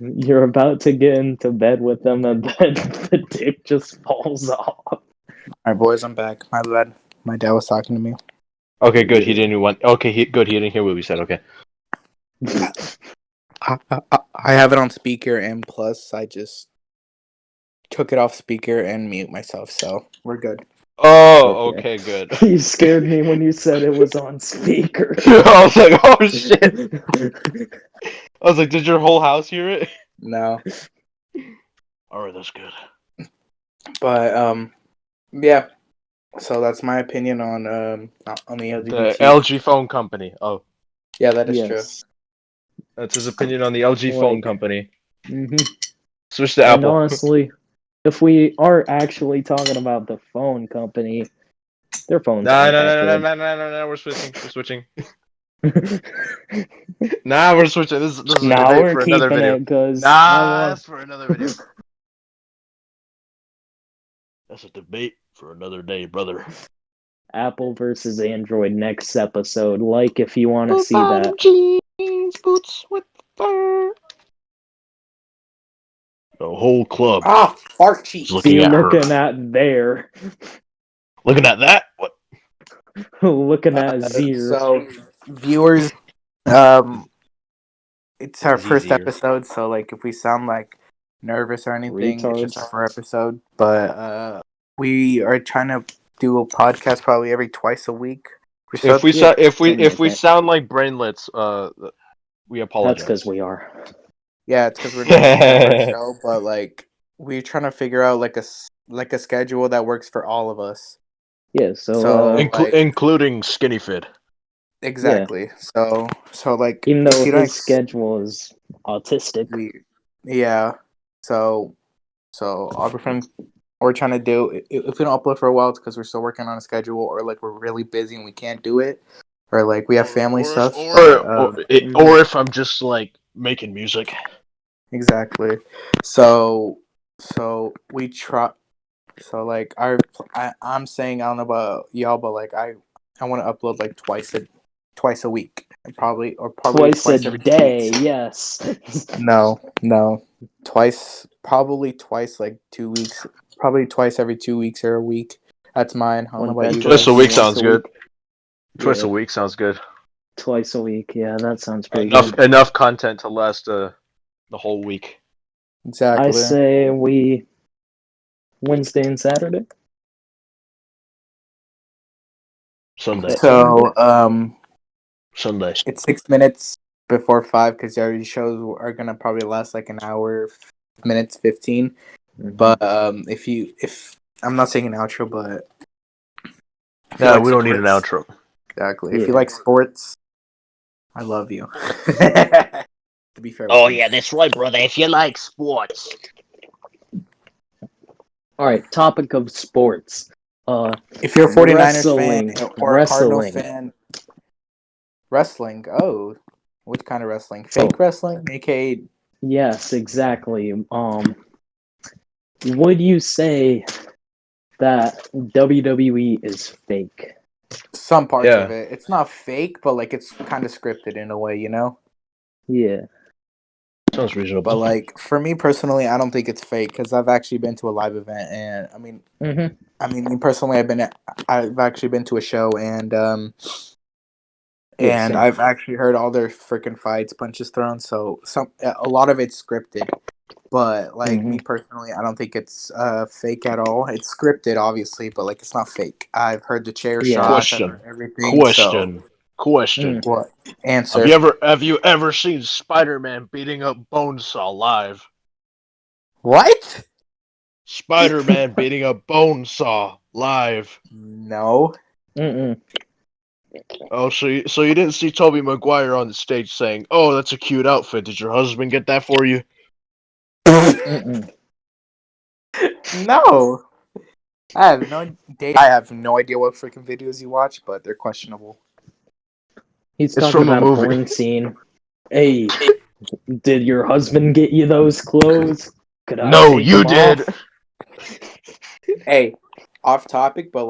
S3: You're about to get into bed with them, and then the dick just falls off.
S4: Alright, boys, I'm back. My bad. My dad was talking to me.
S2: Okay, good. He didn't want. Okay, good. He didn't hear what we said. Okay.
S4: I have it on speaker, and plus, I just took it off speaker and mute myself, so we're good.
S2: Oh, okay, good.
S3: You scared me when you said it was on speaker.
S2: I was like, oh shit. I was like, did your whole house hear it?
S4: No.
S2: Alright, that's good.
S4: But, yeah. So that's my opinion on the LGBT.
S2: The LG phone company. Oh.
S4: Yeah, that is true.
S2: That's his opinion on the LG phone company.
S3: Mm-hmm.
S2: Switch to Apple.
S3: Honestly, if we are actually talking about the phone company, their phones aren't that good.
S2: No, we're switching. Nah, we're switching. This is
S3: nah,
S2: a
S3: we're
S2: for
S3: keeping
S2: another video.
S3: it because
S2: that's for another video. That's a debate for another day, brother.
S3: Apple versus Android next episode. Like if you want to see that.
S2: Jeans, boots with fur. The whole club.
S4: Ah, fart cheeks.
S2: Looking
S3: at there.
S2: Looking at that? What?
S3: Looking at Zir.
S4: So, viewers, it's our first episode, so like if we sound like nervous or anything, it's just our episode. But we are trying to do a podcast probably every twice a week.
S2: If we
S3: Yeah, something
S2: if
S3: like
S2: we
S3: that.
S2: sound like brainlets, we
S3: That's
S2: apologize.
S3: because we are.
S4: Yeah, it's because we're new. This is our first show, but like we're trying to figure out like a schedule that works for all of us.
S3: Yeah,
S4: So like
S2: Including Skinny Fit.
S4: exactly. So like
S3: even
S4: if
S3: though
S4: you don't
S3: his schedule is autistic.
S4: yeah. So our friend we're trying to do if we don't upload for a while, it's because we're still working on a schedule, or like we're really busy and we can't do it, or like we have family stuff.
S2: Or if I'm just like making music.
S4: Exactly. So we try. So like I'm saying I don't know about y'all, but like I want to upload like twice a week, probably
S3: Twice a
S4: twice every 2
S3: day,
S4: weeks.
S3: yes.
S4: No, probably twice like 2 weeks, probably twice every 2 weeks or a week. That's mine. I don't know
S3: One
S4: about you
S2: Twice
S4: guys.
S2: a
S3: bedtime,
S2: week
S3: once
S2: sounds
S3: a
S2: good.
S3: week.
S2: Twice a
S3: Yeah,
S2: week sounds good.
S3: twice a week. Yeah, that sounds pretty
S2: Enough
S3: good.
S2: enough content to last the whole week.
S3: I
S4: Exactly.
S3: say we Wednesday and Saturday.
S2: Sunday.
S4: So
S2: Sunday.
S4: it's 6 minutes before 5 because our shows are gonna probably last like an hour, minutes 15.
S3: Mhm.
S4: But if I'm not saying an outro, but if you
S2: Yeah,
S4: like
S2: we don't need an
S4: sports,
S2: outro.
S4: exactly. If you
S3: Yeah.
S4: like sports, I love you. To be fair with
S6: Oh
S4: you.
S6: yeah, that's right, brother. If you like sports.
S3: All right, topic of sports.
S4: If you're a 49ers
S3: Wrestling.
S4: fan or a Cardinals
S3: Wrestling.
S4: fan, wrestling. Oh, which kind of wrestling?
S3: Oh.
S4: Fake wrestling, aka
S3: Yes, exactly. Would you say that WWE is fake?
S4: some parts of
S2: Yeah.
S4: it. It's not fake, but like it's kind of scripted in a way, you know.
S3: Yeah.
S2: Sounds
S4: But
S2: reasonable.
S4: like for me personally, I don't think it's fake because I've actually been to a live event, and
S3: Mm-hmm.
S4: me personally, I've actually been to a show, and
S3: Yeah,
S4: and
S3: same.
S4: I've actually heard all their freaking fights, punches thrown. So a lot of it's scripted, but like
S3: Mhm.
S4: me personally, I don't think it's fake at all. It's scripted, obviously, but like it's not fake. I've heard the chair
S3: Yeah.
S4: shots, I've
S2: Question.
S4: heard everything. So
S2: Question.
S4: what
S2: Have
S4: answer?
S2: you ever seen Spider-Man beating up Bonesaw live?
S4: What?
S2: Spider-Man beating up Bonesaw live.
S4: No.
S3: Mm-mm.
S2: Oh, so you didn't see Tobey Maguire on the stage saying, "Oh, that's a cute outfit. Did your husband get that for you?"
S3: Mm-mm.
S4: No. I have no idea what freaking videos you watch, but they're questionable.
S3: He's
S2: It's
S3: talking
S2: from a
S3: about a
S2: movie.
S3: porn scene. Hey, did your husband get you those clothes? Could I
S2: No,
S3: take
S2: you
S3: them
S2: did.
S3: off?
S4: Hey, off topic, but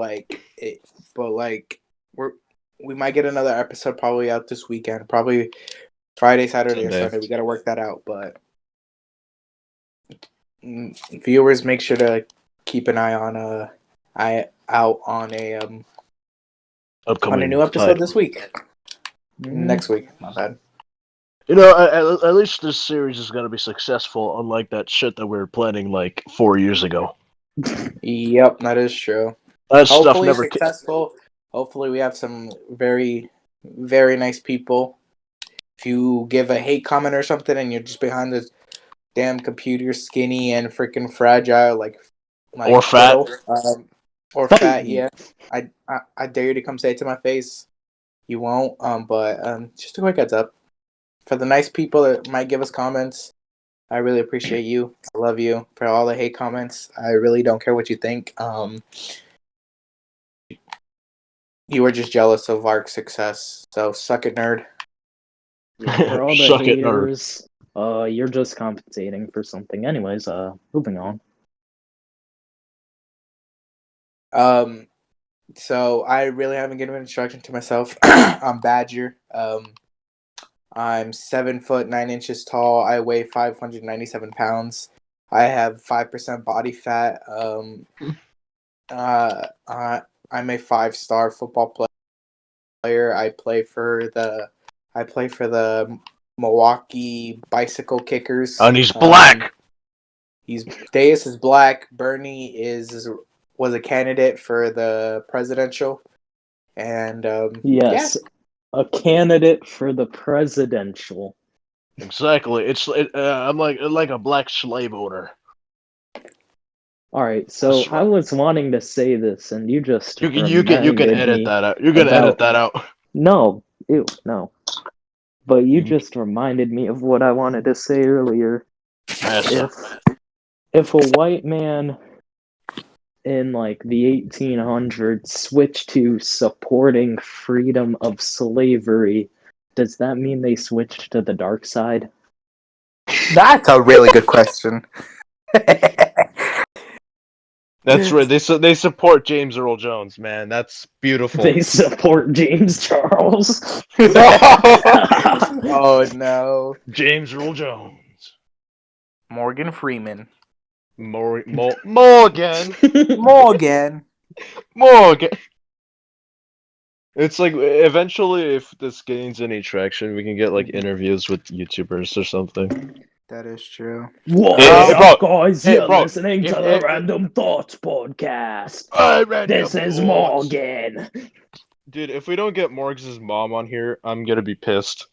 S4: we might get another episode probably out this weekend. Probably Friday, Saturday, or
S2: Sunday.
S4: Sunday. We got to work that out, but viewers, make sure to keep an eye out on a
S2: Upcoming
S4: new episode
S2: title.
S4: this week.
S3: Mm.
S4: Next week, my bad.
S2: You know, at least this series is gonna be successful, unlike that shit that we were planning like 4 years ago.
S4: Yep, that is true.
S2: That stuff
S4: Hopefully
S2: never.
S4: successful. Hopefully we have some very, very nice people. If you give a hate comment or something and you're just behind the damn computer, skinny and freaking fragile, like
S2: Or fat.
S4: Fiddle, or fat, yeah, I dare you to come say it to my face. You won't, but just a quick heads up for the nice people that might give us comments. I really appreciate you. I love you. For all the hate comments, I really don't care what you think. You were just jealous of our success, so suck it, nerd.
S3: For all the
S2: Suck it, nerd.
S3: haters, you're just compensating for something. Anyways, moving on.
S4: So I really haven't given an introduction to myself. I'm Badger. I'm 7'9" tall. I weigh 597 pounds. I have 5% body fat. I'm a 5-star football player. I play for the Milwaukee Bicycle Kickers.
S2: And he's black.
S4: Deus is black. Bernie was a candidate for the presidential, And
S3: Yes, a candidate for the presidential.
S2: Exactly. I'm like a black slave owner.
S3: All right, so I was wanting to say this, and you just
S2: You can
S3: reminded
S2: edit
S3: me
S2: that out. You can edit
S3: about
S2: that out.
S3: no, ew, no. But you
S2: Mhm.
S3: just reminded me of what I wanted to say earlier.
S2: Yes.
S3: If a white man in like the 1800s switched to supporting freedom of slavery, does that mean they switched to the dark side?
S4: that's a really good question.
S2: That's right. They support James Earl Jones, man. That's beautiful.
S3: They support James Charles.
S4: Oh no,
S2: James Earl Jones.
S4: Morgan Freeman.
S2: Morgan.
S4: Morgan.
S2: Morgan. It's like eventually, if this gains any traction, we can get like interviews with YouTubers or something.
S4: That is true.
S3: What
S2: Hey,
S3: is
S2: bro.
S3: up, guys?
S2: Hey,
S3: You're
S2: bro.
S3: listening to the Random Thoughts podcast. This is Morgan.
S2: Dude, if we don't get Morgz' mom on here, I'm gonna be pissed.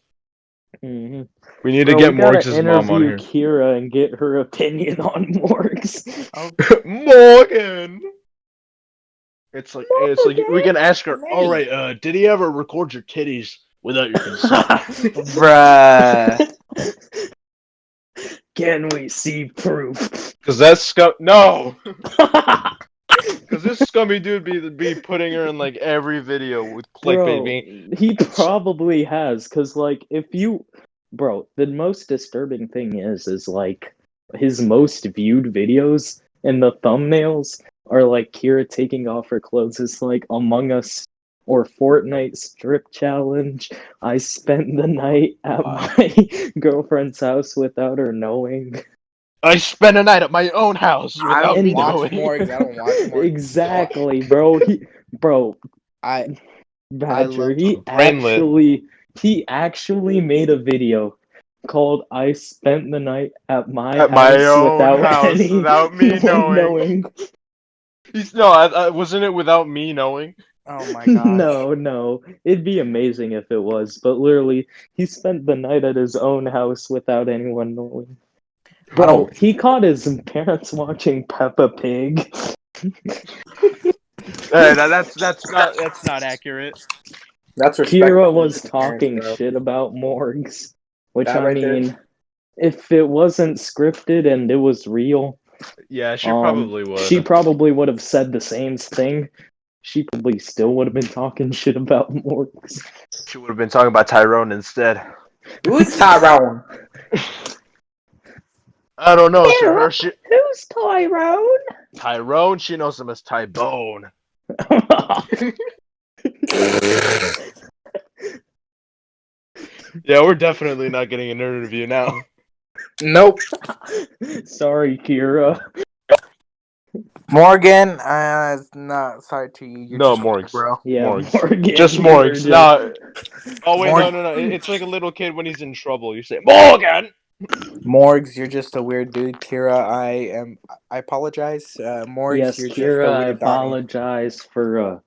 S3: Mm-hmm.
S2: We need
S3: Bro,
S2: to get
S3: we gotta
S2: Morgz' mom on
S3: interview
S2: here.
S3: Kiera and get her opinion on Morgz.
S2: Morgan. It's like we can ask her. All right, did he ever record your titties without your consent?
S4: Bruh.
S3: Can we see proof?
S2: Because that's no. Because this scummy dude be putting her in like every video with clickbait.
S3: Bro, he probably has, cause like bro, the most disturbing thing is like his most viewed videos and the thumbnails are like Kiera taking off her clothes. It's like Among Us or Fortnite strip challenge. I spent the night at my girlfriend's house without her knowing.
S2: I spent a night at my own house
S4: I
S2: without
S4: don't
S2: me
S4: watch
S2: knowing.
S4: Morgz. I don't watch Morgz.
S3: Exactly, bro.
S4: I
S3: Badger,
S4: love
S3: he actually made a video called "I spent the night at my
S2: At
S3: house
S2: my own
S3: without
S2: house
S3: any
S2: without me
S3: one
S2: knowing. Wasn't it without me knowing?
S4: Oh my gosh.
S3: No, it'd be amazing if it was, but literally, he spent the night at his own house without anyone knowing. Bro, he caught his parents watching Peppa Pig.
S2: That's not accurate.
S4: That's
S3: Kiera
S4: respectful
S3: was
S4: of your parents,
S3: talking
S4: bro.
S3: shit about Morgz, which
S4: That
S3: I
S4: right there.
S3: mean, if it wasn't scripted and it was real,
S2: Yeah, she probably
S3: she
S2: would.
S3: probably would have said the same thing. She probably still would have been talking shit about Morgz.
S2: She would have been talking about Tyrone instead.
S4: Who's Tyrone?
S2: I don't know.
S5: Who's Tyrone?
S2: Tyrone. She knows him as Tybone. Yeah, we're definitely not getting an interview now.
S4: Nope.
S3: Sorry, Kiera.
S4: Morgan, not sorry to you. You're
S2: No,
S4: just weird,
S2: Morgz.
S4: bro.
S3: Yeah,
S2: Morgz.
S3: Morgan.
S2: Just
S3: you
S2: Morgz.
S3: were
S2: No. Oh wait,
S4: Morg-
S2: no. It's like a little kid when he's in trouble. You say Morgan.
S4: Morgz, you're just a weird dude. Kira, I apologize. Morgz,
S3: Yes,
S4: you're just a
S3: Kiera, I
S4: weird Donnie.
S3: apologize for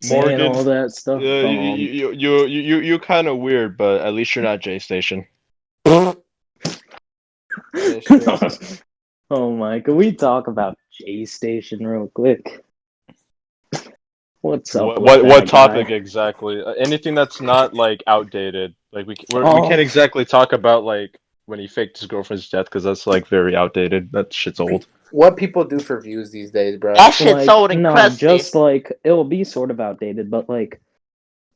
S3: saying
S2: Morgan.
S3: all that stuff.
S2: You kind of weird, but at least you're not J Station.
S3: Oh my, can we talk about J Station real quick? What's up?
S2: What topic exactly? Anything that's not like outdated. Like we can't exactly talk about like when he faked his girlfriend's death because that's like very outdated. That shit's old.
S4: What people do for views these days, bro?
S6: That shit's old and
S3: no,
S6: crusty.
S3: just like it'll be sort of outdated, but like,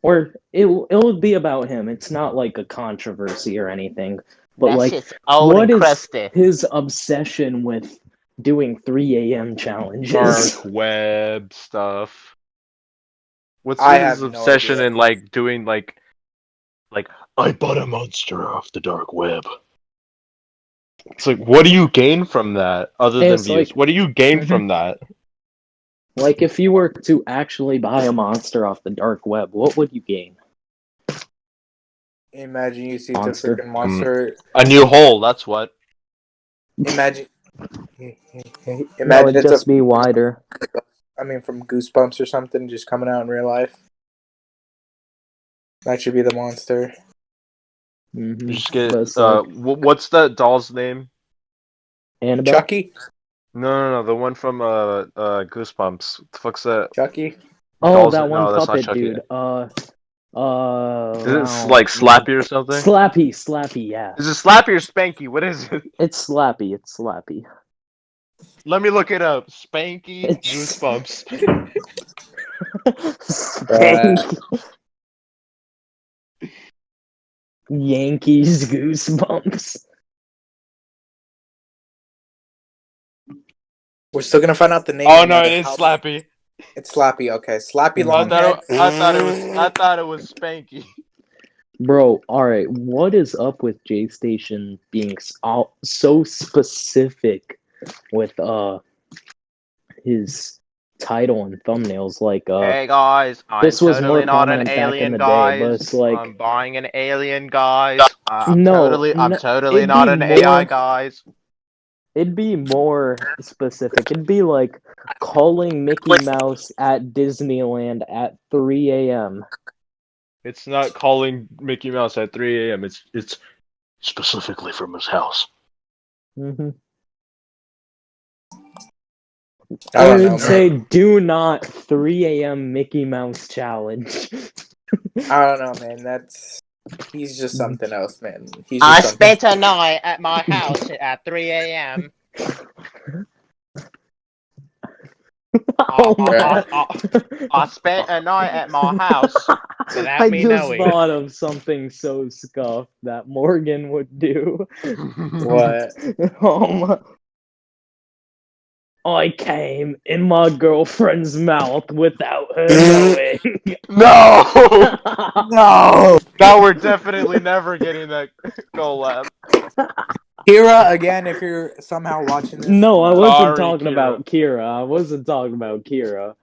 S3: or it'll be about him. It's not like a controversy or anything. But
S6: That
S3: like,
S6: shit's old
S3: what
S6: and
S3: is
S6: crusty.
S3: his obsession with doing 3 a.m. challenges?
S2: Dark web stuff. What's
S4: I
S2: his
S4: have no
S2: obsession
S4: idea.
S2: in like doing like I bought a monster off the dark web. It's like, what do you gain from that other than
S3: It's
S2: views?
S3: like-
S2: What do you gain from that?
S3: Like, if you were to actually buy a monster off the dark web, what would you gain?
S4: Imagine you see
S3: Monster.
S4: the freaking monster.
S2: A new hole. That's what.
S4: Imagine.
S3: No,
S4: Imagine
S3: it'd
S4: it's
S3: just be wider.
S4: I mean, from Goosebumps or something, just coming out in real life. That should be the monster.
S3: Mm-hmm.
S2: You just get
S3: But it's like
S2: what's that doll's name?
S3: Annabelle.
S4: Chucky?
S2: No, the one from Goosebumps. What the fuck's that?
S4: Chucky?
S3: Oh,
S2: Doll's
S3: that one
S2: no, that's not
S3: puppet
S2: Chucky.
S3: dude.
S2: Is
S3: Wow.
S2: it like Slappy or something?
S3: Slappy, yeah.
S2: Is it Slappy or Spanky? What is it?
S3: It's Slappy.
S2: Let me look it up. Spanky
S3: It's-
S2: Goosebumps.
S3: Spank. Yankees goosebumps.
S4: We're still gonna find out the name.
S2: Oh
S4: of
S2: no,
S4: the
S2: it is
S4: house.
S2: Slappy.
S4: It's Slappy. Okay, Slappy
S3: Mhm.
S4: Longhead.
S2: I thought it was Spanky.
S3: Bro, alright, what is up with J Station being so specific with his title and thumbnails? Like
S2: Hey guys, I'm
S3: this was
S2: totally
S3: more
S2: not an
S3: prominent back in
S2: alien,
S3: the
S2: guys.
S3: day, but it's like
S2: I'm buying an alien, guys. I'm
S3: no,
S2: totally
S3: it'd
S2: not
S3: be
S2: an AI,
S3: more-
S2: guys.
S3: it'd be more specific. It'd be like calling Mickey Mouse at Disneyland at 3 a.m.
S2: It's not calling Mickey Mouse at 3 a.m. It's specifically from his house.
S3: Mm-hmm.
S4: I don't
S3: Or
S4: know,
S3: it'd say, "Do not 3 a.m. Mickey Mouse challenge."
S4: I don't know, man. He's just something else, man. He's
S6: I
S4: just something.
S6: spent a night at my house at 3 a.m.
S3: Oh my!
S6: I spent a night at my house without
S3: I
S6: me
S3: just
S6: knowing.
S3: thought of something so scuffed that Morgan would do.
S4: What?
S3: Oh my! I came in my girlfriend's mouth without her knowing.
S2: No!
S4: No!
S2: Now we're definitely never getting that collab.
S4: Kiera, again, if you're somehow watching this.
S3: No, I wasn't
S2: Sorry,
S3: talking
S2: Kiera.
S3: about Kiera. I wasn't talking about Kiera.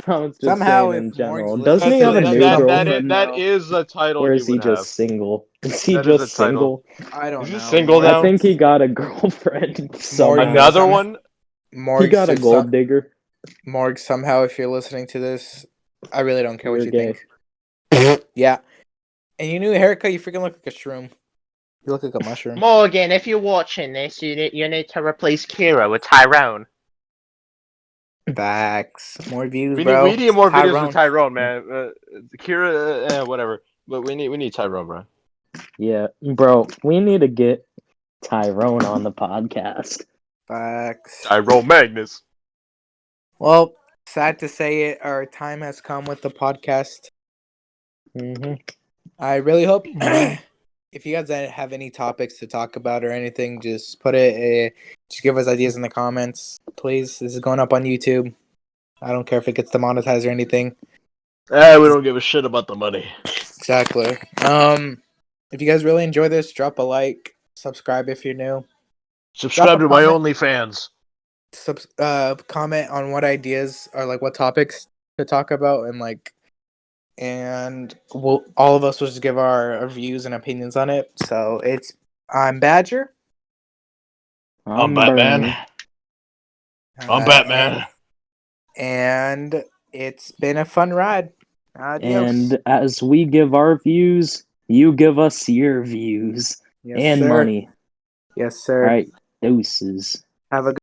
S3: I was just
S4: Somehow,
S3: saying in
S4: if
S3: general.
S4: Morgz
S3: Doesn't he
S4: listens
S3: have
S4: to
S3: a
S4: this,
S3: new
S4: that-
S3: girlfriend
S2: that
S3: now?
S2: is a title
S3: Or
S2: he
S3: is he
S2: would
S3: just
S2: have.
S3: single? Is he
S2: That is
S3: just
S2: a title.
S3: single?
S4: I don't
S2: Is
S4: know.
S2: he single now?
S3: I think he got a girlfriend somehow.
S2: Another one?
S4: Morgz,
S3: He got a
S4: if
S3: gold digger.
S4: Morgz, somehow, if you're listening to this, I really don't care what
S3: You're
S4: you
S3: gay.
S4: think. Yeah. And your new haircut, you freaking look like a shroom. You look like a mushroom.
S6: Morgan, if you're watching this, you need to replace Kiera with Tyrone.
S4: Facts. More views,
S2: We
S4: bro.
S2: need more videos
S4: Tyrone.
S2: with Tyrone, man. Kira, whatever. But we need Tyrone, bro.
S3: Yeah, bro, we need to get Tyrone on the podcast.
S4: Facts.
S2: Tyrone Magnus.
S4: Well, sad to say it, our time has come with the podcast.
S3: Mm-hmm.
S4: I really hope if you guys have any topics to talk about or anything, just put it. Just give us ideas in the comments, please. This is going up on YouTube. I don't care if it gets demonetized or anything.
S2: We don't give a shit about the money.
S4: Exactly. If you guys really enjoy this, drop a like, subscribe if you're new.
S2: Subscribe
S4: Drop a
S2: to my
S4: comment.
S2: OnlyFans.
S4: Comment on what ideas or like what topics to talk about, and we'll all of us will just give our views and opinions on it. So I'm Badger.
S2: I'm Batman.
S3: Bernie.
S2: I'm Batman.
S4: And it's been a fun ride. Adios.
S3: And as we give our views, you give us your views
S4: Yes,
S3: and
S4: sir.
S3: money.
S4: Yes, sir.
S3: All right, deuces.
S4: Have a